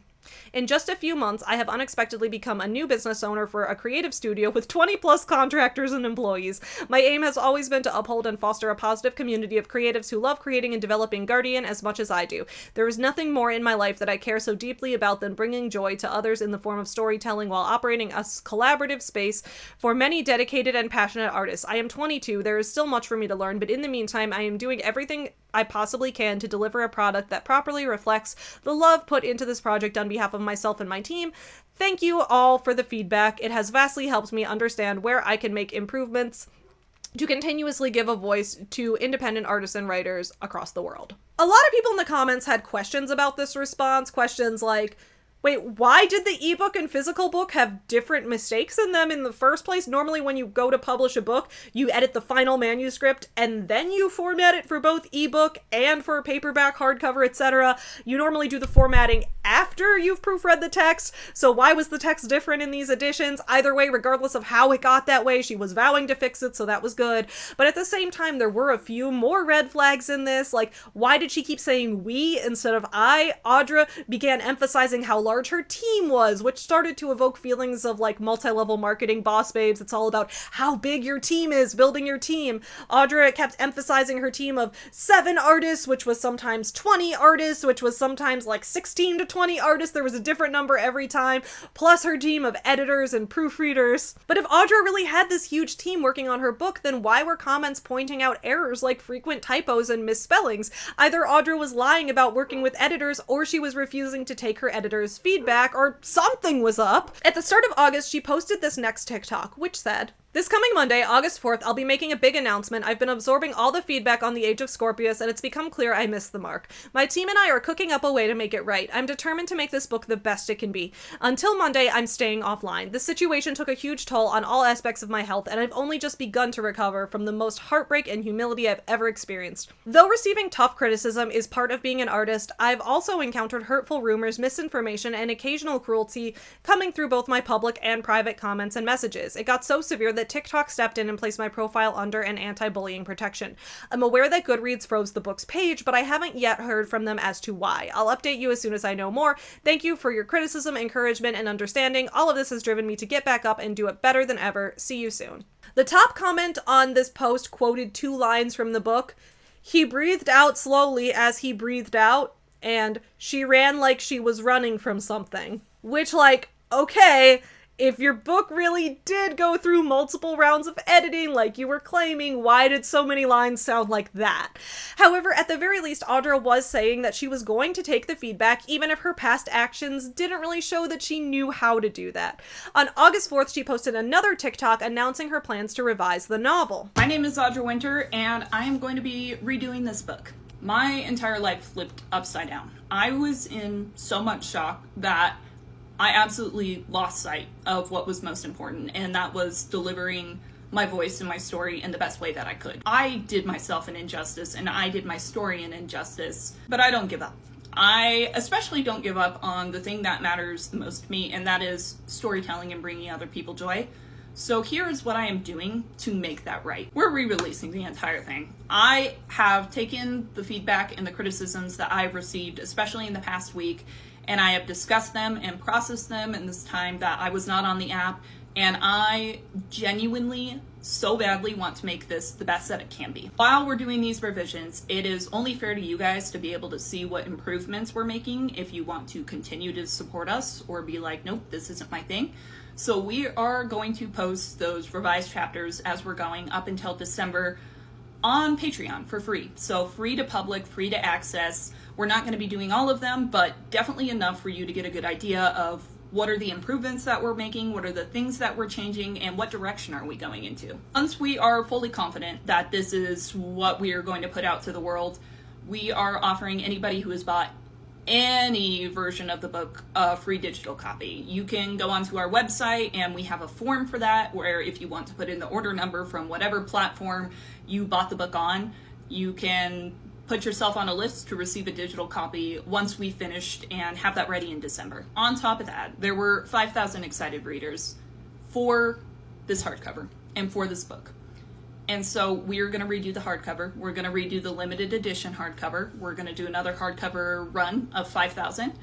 In just a few months, I have unexpectedly become a new business owner for a creative studio with 20 plus contractors and employees. My aim has always been to uphold and foster a positive community of creatives who love creating and developing Guardian as much as I do. There is nothing more in my life that I care so deeply about than bringing joy to others in the form of storytelling while operating a collaborative space for many dedicated and passionate artists. I am 22, there is still much for me to learn, but in the meantime, I am doing everything I possibly can to deliver a product that properly reflects the love put into this project on behalf of myself and my team. Thank you all for the feedback. It has vastly helped me understand where I can make improvements to continuously give a voice to independent artists and writers across the world. A lot of people in the comments had questions about this response, questions like, wait, why did the ebook and physical book have different mistakes in them in the first place? Normally when you go to publish a book, you edit the final manuscript and then you format it for both ebook and for paperback, hardcover, etc. You normally do the formatting after you've proofread the text, so why was the text different in these editions? Either way, regardless of how it got that way, she was vowing to fix it, so that was good. But at the same time, there were a few more red flags in this, like, why did she keep saying we instead of I? Audra began emphasizing how large her team was, which started to evoke feelings of, like, multi-level marketing boss babes. It's all about how big your team is, building your team. Audra kept emphasizing her team of 7 artists, which was sometimes 20 artists, which was sometimes, like, 16 to 20 artists. There was a different number every time, plus her team of editors and proofreaders. But if Audra really had this huge team working on her book, then why were comments pointing out errors like frequent typos and misspellings? Either Audra was lying about working with editors, or she was refusing to take her editor's feedback, or something was up. At the start of August, she posted this next TikTok, which said, "This coming Monday, August 4th, I'll be making a big announcement. I've been absorbing all the feedback on the Age of Scorpius, and it's become clear I missed the mark. My team and I are cooking up a way to make it right. I'm determined to make this book the best it can be. Until Monday, I'm staying offline. This situation took a huge toll on all aspects of my health, and I've only just begun to recover from the most heartbreak and humility I've ever experienced. Though receiving tough criticism is part of being an artist, I've also encountered hurtful rumors, misinformation, and occasional cruelty coming through both my public and private comments and messages. It got so severe that TikTok stepped in and placed my profile under an anti-bullying protection. I'm aware that Goodreads froze the book's page, but I haven't yet heard from them as to why. I'll update you as soon as I know more. Thank you for your criticism, encouragement, and understanding. All of this has driven me to get back up and do it better than ever. See you soon." The top comment on this post quoted 2 lines from the book. "He breathed out slowly as he breathed out," and "she ran like she was running from something." Which, like, okay, if your book really did go through multiple rounds of editing like you were claiming, why did so many lines sound like that? However, at the very least, Audra was saying that she was going to take the feedback even if her past actions didn't really show that she knew how to do that. On August 4th, she posted another TikTok announcing her plans to revise the novel. My name is Audra Winter, and I am going to be redoing this book. My entire life flipped upside down. I was in so much shock that I absolutely lost sight of what was most important, and that was delivering my voice and my story in the best way that I could. I did myself an injustice, and I did my story an injustice, but I don't give up. I especially don't give up on the thing that matters the most to me, and that is storytelling and bringing other people joy. So here is what I am doing to make that right. We're re-releasing the entire thing. I have taken the feedback and the criticisms that I've received, especially in the past week, and I have discussed them and processed them in this time that I was not on the app, and I genuinely so badly want to make this the best that it can be. While we're doing these revisions, it is only fair to you guys to be able to see what improvements we're making if you want to continue to support us or be like, nope, this isn't my thing. So we are going to post those revised chapters as we're going up until December on Patreon for free. So free to public, free to access. We're not going to be doing all of them, but definitely enough for you to get a good idea of what are the improvements that we're making, what are the things that we're changing, and what direction are we going into. Once we are fully confident that this is what we are going to put out to the world, we are offering anybody who has bought any version of the book a free digital copy. You can go onto our website and we have a form for that where if you want to put in the order number from whatever platform you bought the book on, you can put yourself on a list to receive a digital copy once we finished and have that ready in December. On top of that, there were 5,000 excited readers for this hardcover. and for this book. And so we're going to redo the hardcover. We're going to redo the limited edition hardcover. We're going to do another hardcover run of 5,000.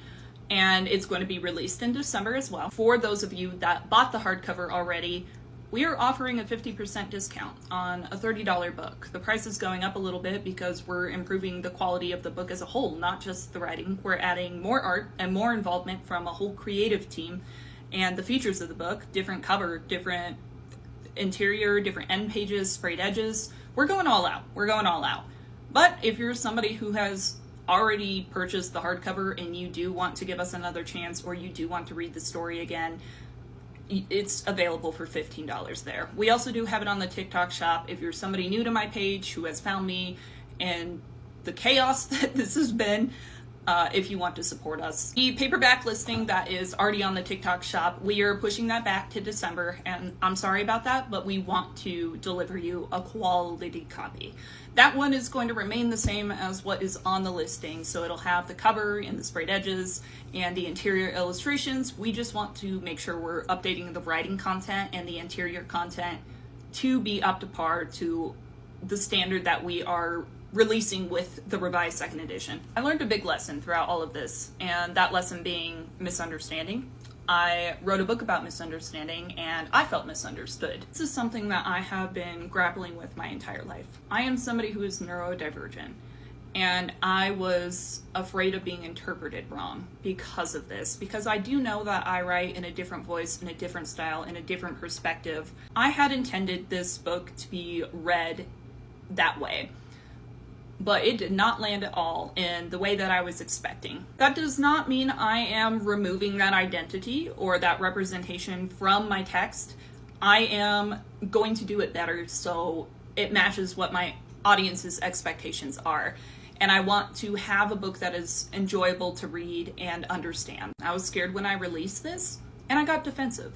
And it's going to be released in December as well. For those of you that bought the hardcover already, we are offering a 50% discount on a $30 book. The price is going up a little bit because we're improving the quality of the book as a whole, not just the writing. We're adding more art and more involvement from a whole creative team. And the features of the book, different cover, different interior, different end pages, sprayed edges. We're going all out. We're going all out. But if you're somebody who has already purchased the hardcover and you do want to give us another chance, or you do want to read the story again, it's available for $15 there. We also do have it on the TikTok shop. If you're somebody new to my page who has found me and the chaos that this has been, if you want to support us. The paperback listing that is already on the TikTok shop, we are pushing that back to December, and I'm sorry about that, but we want to deliver you a quality copy. That one is going to remain the same as what is on the listing, so it'll have the cover and the sprayed edges and the interior illustrations. We just want to make sure we're updating the writing content and the interior content to be up to par to the standard that we are releasing with the revised second edition. I learned a big lesson throughout all of this, and that lesson being misunderstanding. I wrote a book about misunderstanding, and I felt misunderstood. This is something that I have been grappling with my entire life. I am somebody who is neurodivergent, and I was afraid of being interpreted wrong because of this, because I do know that I write in a different voice, in a different style, in a different perspective. I had intended this book to be read that way, but it did not land at all in the way that I was expecting. That does not mean I am removing that identity or that representation from my text. I am going to do it better so it matches what my audience's expectations are. And I want to have a book that is enjoyable to read and understand. I was scared when I released this, and I got defensive.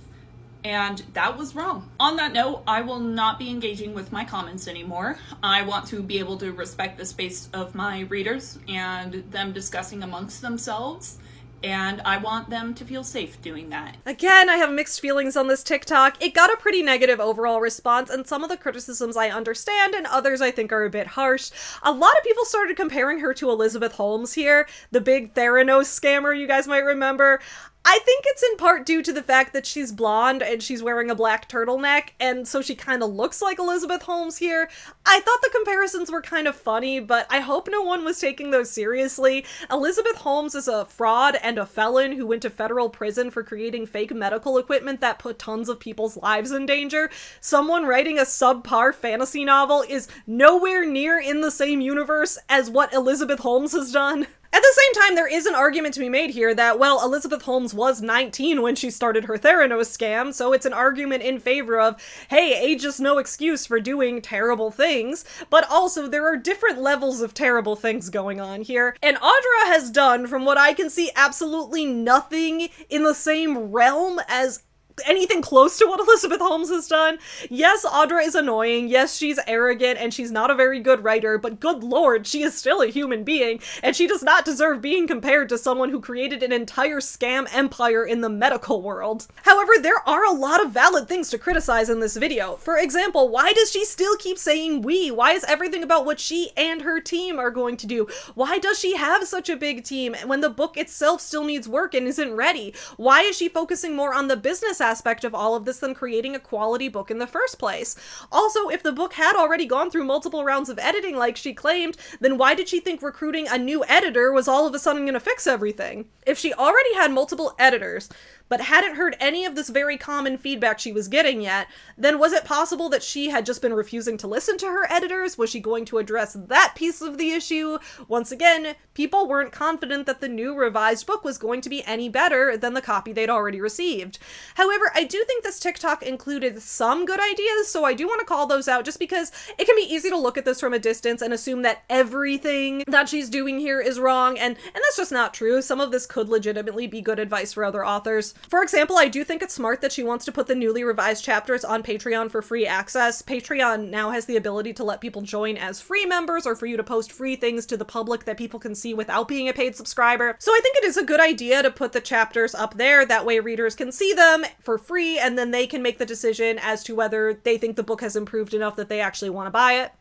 And that was wrong. On that note, I will not be engaging with my comments anymore. I want to be able to respect the space of my readers and them discussing amongst themselves. And I want them to feel safe doing that. Again, I have mixed feelings on this TikTok. It got a pretty negative overall response, and some of the criticisms I understand, and others I think are a bit harsh. A lot of people started comparing her to Elizabeth Holmes here, the big Theranos scammer you guys might remember. I think it's in part due to the fact that she's blonde and she's wearing a black turtleneck, and so she kind of looks like Elizabeth Holmes here. I thought the comparisons were kind of funny, but I hope no one was taking those seriously. Elizabeth Holmes is a fraud and a felon who went to federal prison for creating fake medical equipment that put tons of people's lives in danger. Someone writing a subpar fantasy novel is nowhere near in the same universe as what Elizabeth Holmes has done. At the same time, there is an argument to be made here that, well, Elizabeth Holmes was 19 when she started her Theranos scam, so it's an argument in favor of, hey, age is no excuse for doing terrible things, but also there are different levels of terrible things going on here, and Audra has done, from what I can see, absolutely nothing in the same realm as anything close to what Elizabeth Holmes has done. Yes, Audra is annoying. Yes, she's arrogant and she's not a very good writer, but good lord, she is still a human being, and she does not deserve being compared to someone who created an entire scam empire in the medical world. However, there are a lot of valid things to criticize in this video. For example, why does she still keep saying we? Why is everything about what she and her team are going to do? Why does she have such a big team when the book itself still needs work and isn't ready? Why is she focusing more on the business aspect of all of this than creating a quality book in the first place? Also, if the book had already gone through multiple rounds of editing like she claimed, then why did she think recruiting a new editor was all of a sudden gonna fix everything? If she already had multiple editors, but hadn't heard any of this very common feedback she was getting yet, then was it possible that she had just been refusing to listen to her editors? Was she going to address that piece of the issue? Once again, people weren't confident that the new revised book was going to be any better than the copy they'd already received. However, I do think this TikTok included some good ideas, so I do want to call those out just because it can be easy to look at this from a distance and assume that everything that she's doing here is wrong, and that's just not true. Some of this could legitimately be good advice for other authors. For example, I do think it's smart that she wants to put the newly revised chapters on Patreon for free access. Patreon now has the ability to let people join as free members, or for you to post free things to the public that people can see without being a paid subscriber. So I think it is a good idea to put the chapters up there, that way readers can see them for free, and then they can make the decision as to whether they think the book has improved enough that they actually want to buy it.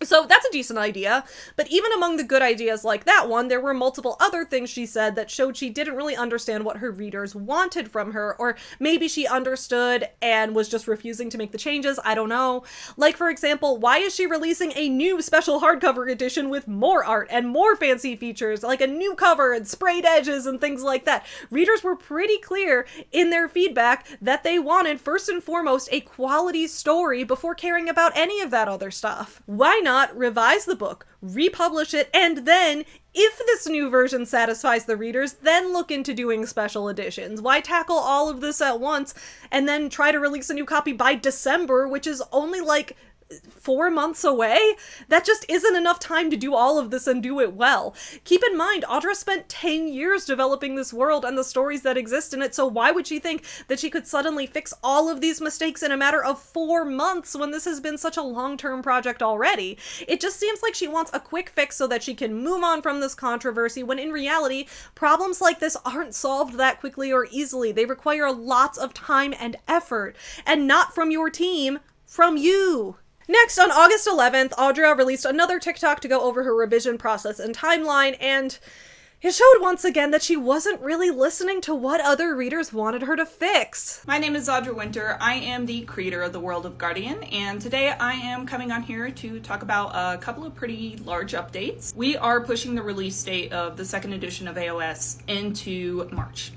So that's a decent idea, but even among the good ideas like that one, there were multiple other things she said that showed she didn't really understand what her readers wanted from her, or maybe she understood and was just refusing to make the changes, I don't know. Like, for example, why is she releasing a new special hardcover edition with more art and more fancy features, like a new cover and sprayed edges and things like that? Readers were pretty clear in their feedback that they wanted, first and foremost, a quality story before caring about any of that other stuff. Why not revise the book, republish it, and then, if this new version satisfies the readers, then look into doing special editions? Why tackle all of this at once and then try to release a new copy by December, which is only like 4 months away? That just isn't enough time to do all of this and do it well. Keep in mind, Audra spent 10 years developing this world and the stories that exist in it, so why would she think that she could suddenly fix all of these mistakes in a matter of 4 months when this has been such a long-term project already? It just seems like she wants a quick fix so that she can move on from this controversy, when in reality, problems like this aren't solved that quickly or easily. They require lots of time and effort, and not from your team, from you. Next, on August 11th, Audra released another TikTok to go over her revision process and timeline, and it showed once again that she wasn't really listening to what other readers wanted her to fix. My name is Audra Winter. I am the creator of the World of Guardian, and today I am coming on here to talk about a couple of pretty large updates. We are pushing the release date of the second edition of AOS into March.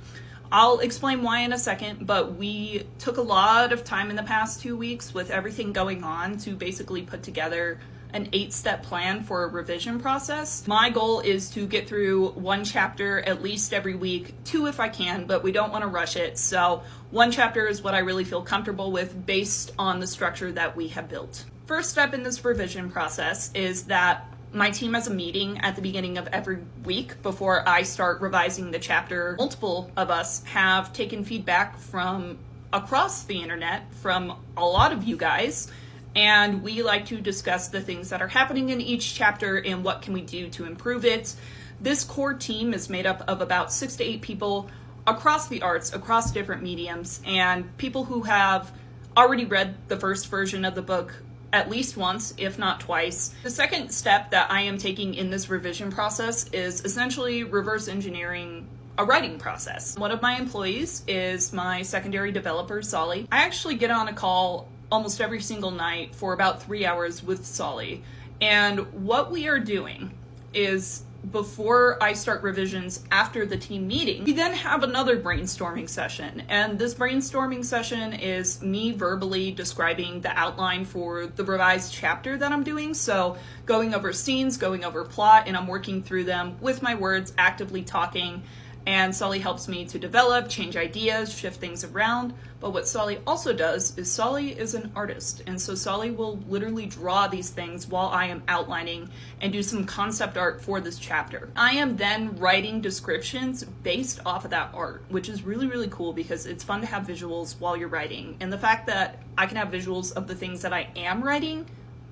I'll explain why in a second, but we took a lot of time in the past 2 weeks with everything going on to basically put together an 8-step plan for a revision process. My goal is to get through 1 chapter at least every week, 2 if I can, but we don't want to rush it. So 1 chapter is what I really feel comfortable with based on the structure that we have built. First step in this revision process is that my team has a meeting at the beginning of every week before I start revising the chapter. Multiple of us have taken feedback from across the internet from a lot of you guys, and we like to discuss the things that are happening in each chapter and what can we do to improve it. This core team is made up of about 6 to 8 people across the arts, across different mediums, and people who have already read the first version of the book at least once, if not twice. The second step that I am taking in this revision process is essentially reverse engineering a writing process. One of my employees is my secondary developer, Solly. I actually get on a call almost every single night for about 3 hours with Solly. And what we are doing is, before I start revisions after the team meeting, we then have another brainstorming session. And this brainstorming session is me verbally describing the outline for the revised chapter that I'm doing. So going over scenes, going over plot, and I'm working through them with my words, actively talking. And Solly helps me to develop, change ideas, shift things around. But what Solly also does is Solly is an artist. And so Solly will literally draw these things while I am outlining and do some concept art for this chapter. I am then writing descriptions based off of that art, which is really, really cool because it's fun to have visuals while you're writing. And the fact that I can have visuals of the things that I am writing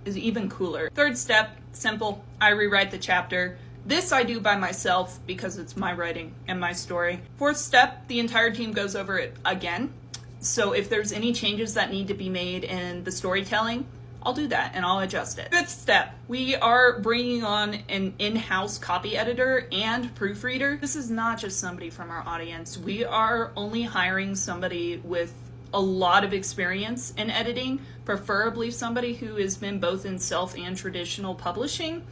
is even cooler. Third step, simple. I rewrite the chapter. This I do by myself because it's my writing and my story. Fourth step, the entire team goes over it again. So if there's any changes that need to be made in the storytelling, I'll do that and I'll adjust it. Fifth step, we are bringing on an in-house copy editor and proofreader. This is not just somebody from our audience. We are only hiring somebody with a lot of experience in editing, preferably somebody who has been both in self and traditional publishing,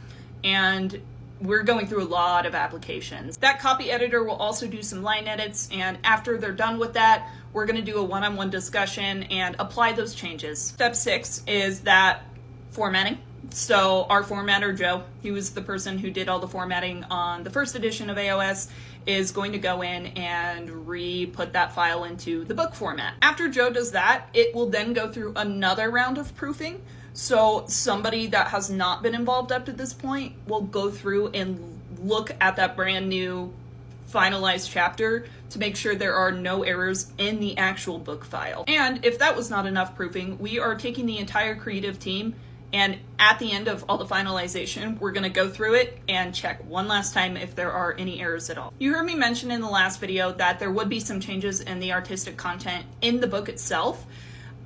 and we're going through a lot of applications. That copy editor will also do some line edits, and after they're done with that, we're going to do a one-on-one discussion and apply those changes. Step 6 is that formatting. So our formatter, Joe, he was the person who did all the formatting on the first edition of AOS, is going to go in and re-put that file into the book format. After Joe does that, it will then go through another round of proofing. So somebody that has not been involved up to this point will go through and look at that brand new finalized chapter to make sure there are no errors in the actual book file. And if that was not enough proofing, we are taking the entire creative team And at the end of all the finalization, we're going to go through it and check one last time if there are any errors at all. You heard me mention in the last video that there would be some changes in the artistic content in the book itself.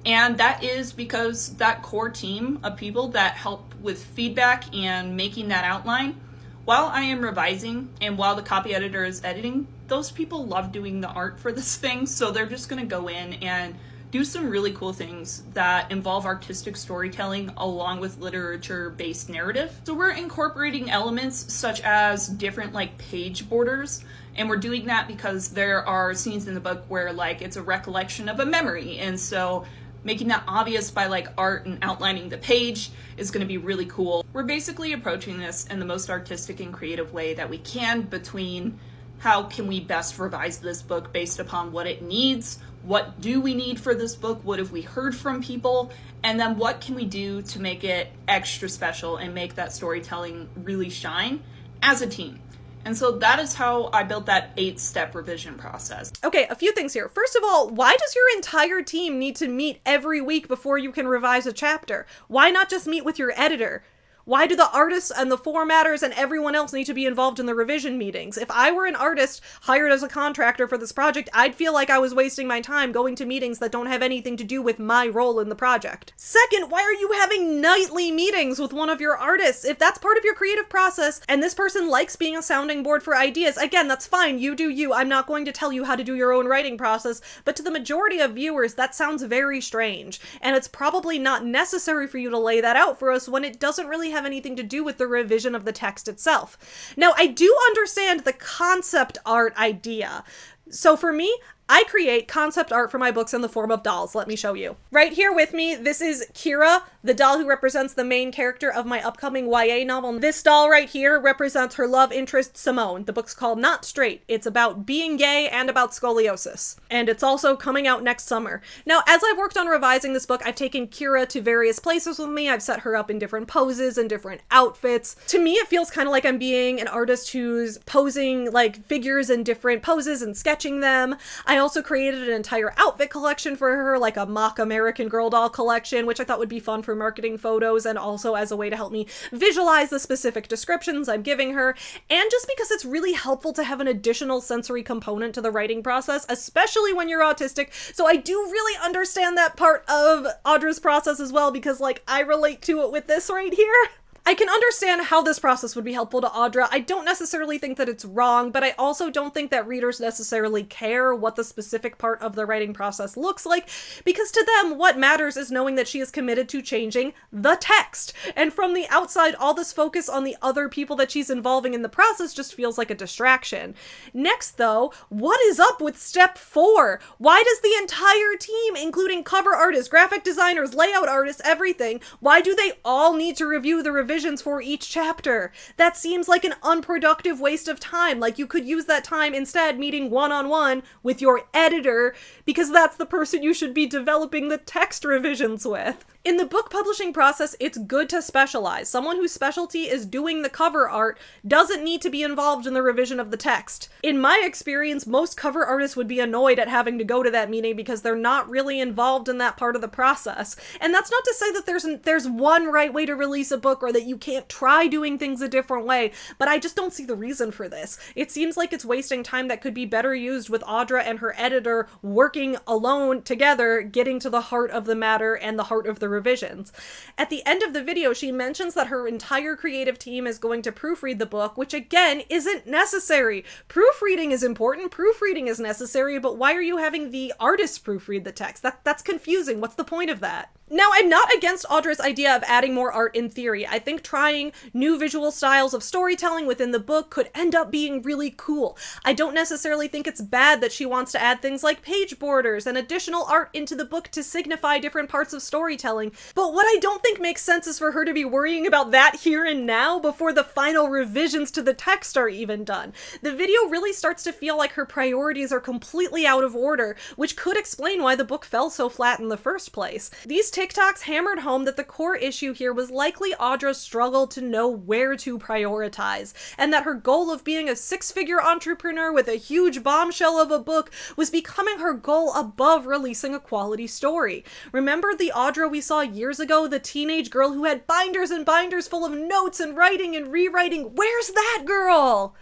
And that is because that core team of people that help with feedback and making that outline, while I am revising and while the copy editor is editing, those people love doing the art for this thing. So they're just going to go in and do some really cool things that involve artistic storytelling along with literature-based narrative. So we're incorporating elements such as different like page borders, and we're doing that because there are scenes in the book where like it's a recollection of a memory, and so making that obvious by like art and outlining the page is going to be really cool. We're basically approaching this in the most artistic and creative way that we can, between how can we best revise this book based upon what it needs, what do we need for this book, what have we heard from people, and then what can we do to make it extra special and make that storytelling really shine as a team. And so that is how I built that 8-step revision process. Okay, a few things here. First of all, why does your entire team need to meet every week before you can revise a chapter? Why not just meet with your editor? Why do the artists and the formatters and everyone else need to be involved in the revision meetings? If I were an artist hired as a contractor for this project, I'd feel like I was wasting my time going to meetings that don't have anything to do with my role in the project. Second, why are you having nightly meetings with one of your artists? If that's part of your creative process and this person likes being a sounding board for ideas, again, that's fine. You do you. I'm not going to tell you how to do your own writing process, but to the majority of viewers, that sounds very strange. And it's probably not necessary for you to lay that out for us when it doesn't really have anything to do with the revision of the text itself. Now, I do understand the concept art idea. So for me, I create concept art for my books in the form of dolls. Let me show you. Right here with me, this is Kira, the doll who represents the main character of my upcoming YA novel. This doll right here represents her love interest, Simone. The book's called Not Straight. It's about being gay and about scoliosis. And it's also coming out next summer. Now, as I've worked on revising this book, I've taken Kira to various places with me. I've set her up in different poses and different outfits. To me, it feels kind of like I'm being an artist who's posing like figures in different poses and sketching them. I also created an entire outfit collection for her, like a mock American Girl doll collection, which I thought would be fun for marketing photos and also as a way to help me visualize the specific descriptions I'm giving her, and just because it's really helpful to have an additional sensory component to the writing process, especially when you're autistic. So I do really understand that part of Audra's process as well, because like I relate to it with this right here. I can understand how this process would be helpful to Audra. I don't necessarily think that it's wrong, but I also don't think that readers necessarily care what the specific part of the writing process looks like, because to them, what matters is knowing that she is committed to changing the text. And from the outside, all this focus on the other people that she's involving in the process just feels like a distraction. Next, though, what is up with step 4? Why does the entire team, including cover artists, graphic designers, layout artists, everything, why do they all need to review the revisions for each chapter? That seems like an unproductive waste of time. Like you could use that time instead meeting one-on-one with your editor, because that's the person you should be developing the text revisions with. In the book publishing process, it's good to specialize. Someone whose specialty is doing the cover art doesn't need to be involved in the revision of the text. In my experience, most cover artists would be annoyed at having to go to that meeting because they're not really involved in that part of the process. And that's not to say that there's one right way to release a book or that you can't try doing things a different way, but I just don't see the reason for this. It seems like it's wasting time that could be better used with Audra and her editor working alone together, getting to the heart of the matter and the heart of the revisions. At the end of the video, she mentions that her entire creative team is going to proofread the book, which again isn't necessary. Proofreading is important, proofreading is necessary, but why are you having the artist proofread the text? That's confusing. What's the point of that? Now, I'm not against Audra's idea of adding more art in theory. I think trying new visual styles of storytelling within the book could end up being really cool. I don't necessarily think it's bad that she wants to add things like page borders and additional art into the book to signify different parts of storytelling, but what I don't think makes sense is for her to be worrying about that here and now before the final revisions to the text are even done. The video really starts to feel like her priorities are completely out of order, which could explain why the book fell so flat in the first place. These TikToks hammered home that the core issue here was likely Audra's struggle to know where to prioritize, and that her goal of being a six-figure entrepreneur with a huge bombshell of a book was becoming her goal above releasing a quality story. Remember the Audra we saw years ago, the teenage girl who had binders and binders full of notes and writing and rewriting. Where's that girl?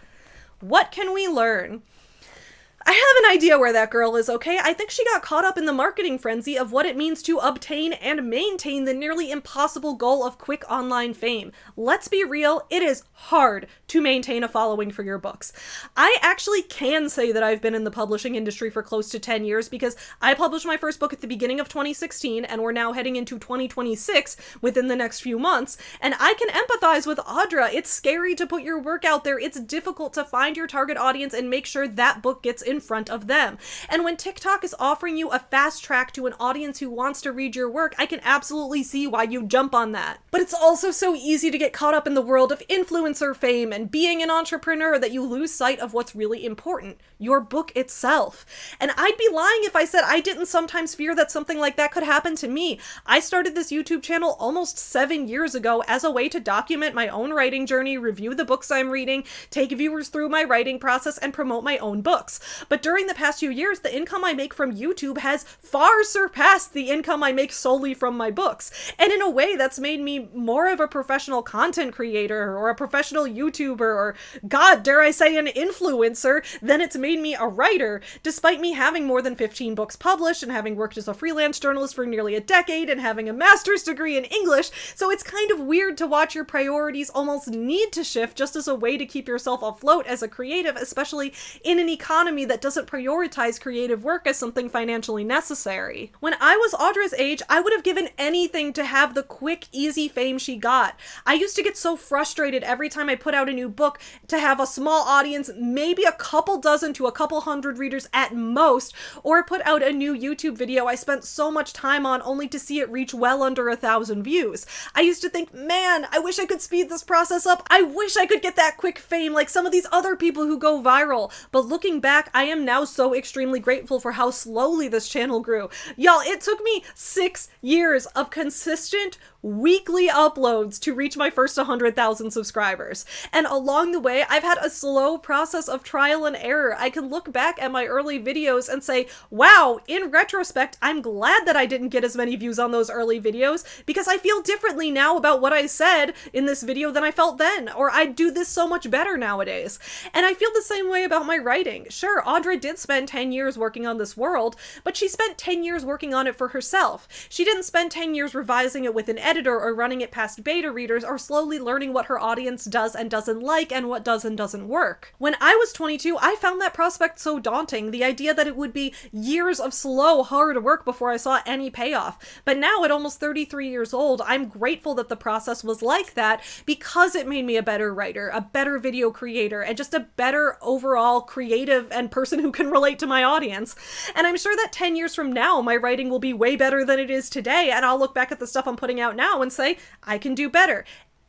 What can we learn? I have an idea where that girl is, okay? I think she got caught up in the marketing frenzy of what it means to obtain and maintain the nearly impossible goal of quick online fame. Let's be real, it is hard to maintain a following for your books. I actually can say that I've been in the publishing industry for close to 10 years because I published my first book at the beginning of 2016 and we're now heading into 2026 within the next few months, and I can empathize with Audra. It's scary to put your work out there. It's difficult to find your target audience and make sure that book gets in front of them. And when TikTok is offering you a fast track to an audience who wants to read your work, I can absolutely see why you jump on that. But it's also so easy to get caught up in the world of influencer fame and being an entrepreneur that you lose sight of what's really important, your book itself. And I'd be lying if I said I didn't sometimes fear that something like that could happen to me. I started this YouTube channel almost 7 years ago as a way to document my own writing journey, review the books I'm reading, take viewers through my writing process, and promote my own books. But during the past few years, the income I make from YouTube has far surpassed the income I make solely from my books. And in a way, that's made me more of a professional content creator or a professional YouTuber or, God, dare I say, an influencer than it's made me a writer, despite me having more than 15 books published and having worked as a freelance journalist for nearly a decade and having a master's degree in English. So it's kind of weird to watch your priorities almost need to shift just as a way to keep yourself afloat as a creative, especially in an economy that doesn't prioritize creative work as something financially necessary. When I was Audra's age, I would have given anything to have the quick, easy fame she got. I used to get so frustrated every time I put out a new book to have a small audience, maybe a couple dozen to a couple hundred readers at most, or put out a new YouTube video I spent so much time on only to see it reach well under 1,000 views. I used to think, man, I wish I could speed this process up. I wish I could get that quick fame like some of these other people who go viral. But looking back, I am now so extremely grateful for how slowly this channel grew. Y'all, it took me 6 years of consistent weekly uploads to reach my first 100,000 subscribers. And along the way, I've had a slow process of trial and error. I can look back at my early videos and say, wow, in retrospect, I'm glad that I didn't get as many views on those early videos because I feel differently now about what I said in this video than I felt then, or I do this so much better nowadays. And I feel the same way about my writing. Sure, Audra did spend 10 years working on this world, but she spent 10 years working on it for herself. She didn't spend 10 years revising it with an editor or running it past beta readers or slowly learning what her audience does and doesn't like and what does and doesn't work. When I was 22, I found that prospect so daunting, the idea that it would be years of slow, hard work before I saw any payoff. But now at almost 33 years old, I'm grateful that the process was like that because it made me a better writer, a better video creator, and just a better overall creative and person who can relate to my audience. And I'm sure that 10 years from now, my writing will be way better than it is today, and I'll look back at the stuff I'm putting out now and say, I can do better.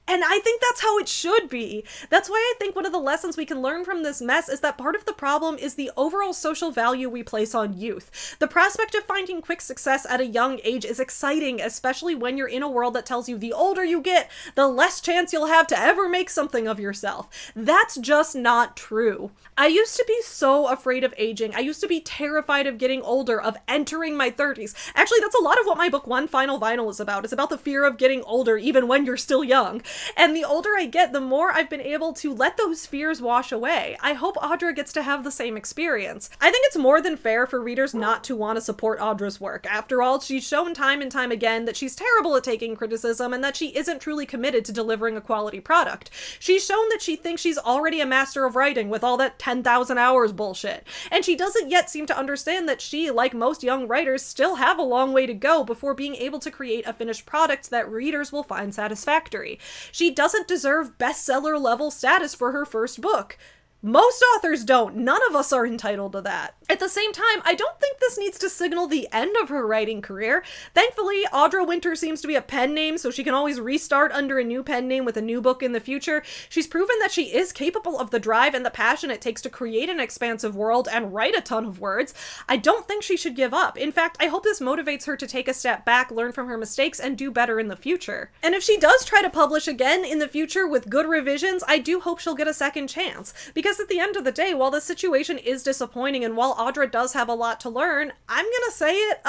And I think that's how it should be. That's why I think one of the lessons we can learn from this mess is that part of the problem is the overall social value we place on youth. The prospect of finding quick success at a young age is exciting, especially when you're in a world that tells you the older you get, the less chance you'll have to ever make something of yourself. That's just not true. I used to be so afraid of aging. I used to be terrified of getting older, of entering my 30s. Actually, that's a lot of what my book One Final Vinyl is about. It's about the fear of getting older even when you're still young. And the older I get, the more I've been able to let those fears wash away. I hope Audra gets to have the same experience. I think it's more than fair for readers not to want to support Audra's work. After all, she's shown time and time again that she's terrible at taking criticism and that she isn't truly committed to delivering a quality product. She's shown that she thinks she's already a master of writing with all that 10,000 hours bullshit. And she doesn't yet seem to understand that she, like most young writers, still have a long way to go before being able to create a finished product that readers will find satisfactory. She doesn't deserve bestseller level status for her first book. Most authors don't. None of us are entitled to that. At the same time, I don't think this needs to signal the end of her writing career. Thankfully, Audra Winter seems to be a pen name, so she can always restart under a new pen name with a new book in the future. She's proven that she is capable of the drive and the passion it takes to create an expansive world and write a ton of words. I don't think she should give up. In fact, I hope this motivates her to take a step back, learn from her mistakes, and do better in the future. And if she does try to publish again in the future with good revisions, I do hope she'll get a second chance. Because at the end of the day, while the situation is disappointing and while Audra does have a lot to learn, I'm gonna say it,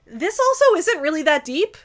this also isn't really that deep.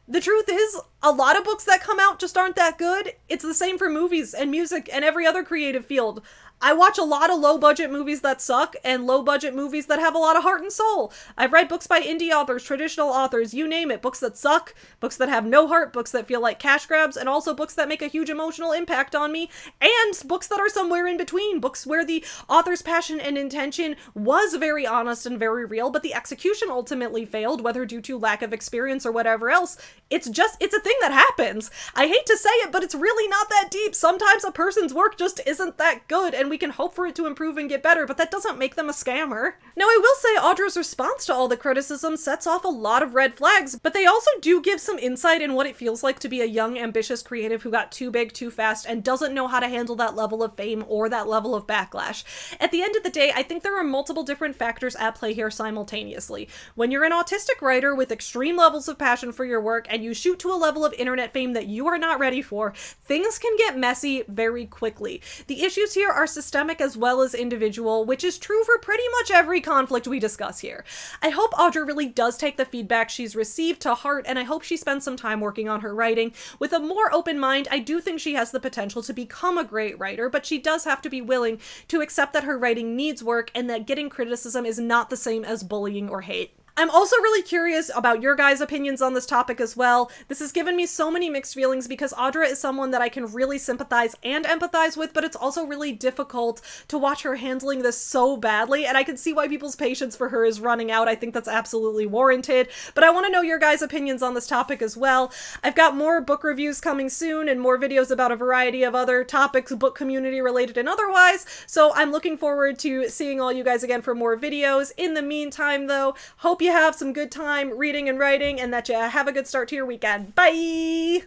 The truth is, a lot of books that come out just aren't that good. It's the same for movies and music and every other creative field. I watch a lot of low-budget movies that suck, and low-budget movies that have a lot of heart and soul. I've read books by indie authors, traditional authors, you name it, books that suck, books that have no heart, books that feel like cash grabs, and also books that make a huge emotional impact on me, and books that are somewhere in between, books where the author's passion and intention was very honest and very real, but the execution ultimately failed, whether due to lack of experience or whatever else. It's a thing that happens. I hate to say it, but it's really not that deep. Sometimes a person's work just isn't that good, and we can hope for it to improve and get better, but that doesn't make them a scammer. Now, I will say Audra's response to all the criticism sets off a lot of red flags, but they also do give some insight in what it feels like to be a young, ambitious creative who got too big too fast and doesn't know how to handle that level of fame or that level of backlash. At the end of the day, I think there are multiple different factors at play here simultaneously. When you're an autistic writer with extreme levels of passion for your work and you shoot to a level of internet fame that you are not ready for, things can get messy very quickly. The issues here are systemic as well as individual, which is true for pretty much every conflict we discuss here. I hope Audra really does take the feedback she's received to heart, and I hope she spends some time working on her writing. With a more open mind, I do think she has the potential to become a great writer, but she does have to be willing to accept that her writing needs work and that getting criticism is not the same as bullying or hate. I'm also really curious about your guys' opinions on this topic as well. This has given me so many mixed feelings because Audra is someone that I can really sympathize and empathize with, but it's also really difficult to watch her handling this so badly, and I can see why people's patience for her is running out. I think that's absolutely warranted, but I want to know your guys' opinions on this topic as well. I've got more book reviews coming soon and more videos about a variety of other topics, book community related and otherwise, so I'm looking forward to seeing all you guys again for more videos. In the meantime, though, hope you have some good time reading and writing, and that you have a good start to your weekend. Bye!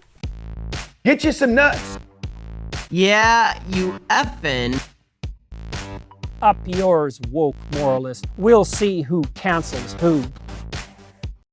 Get you some nuts. Yeah, you effin'. Up yours, woke moralist. We'll see who cancels who.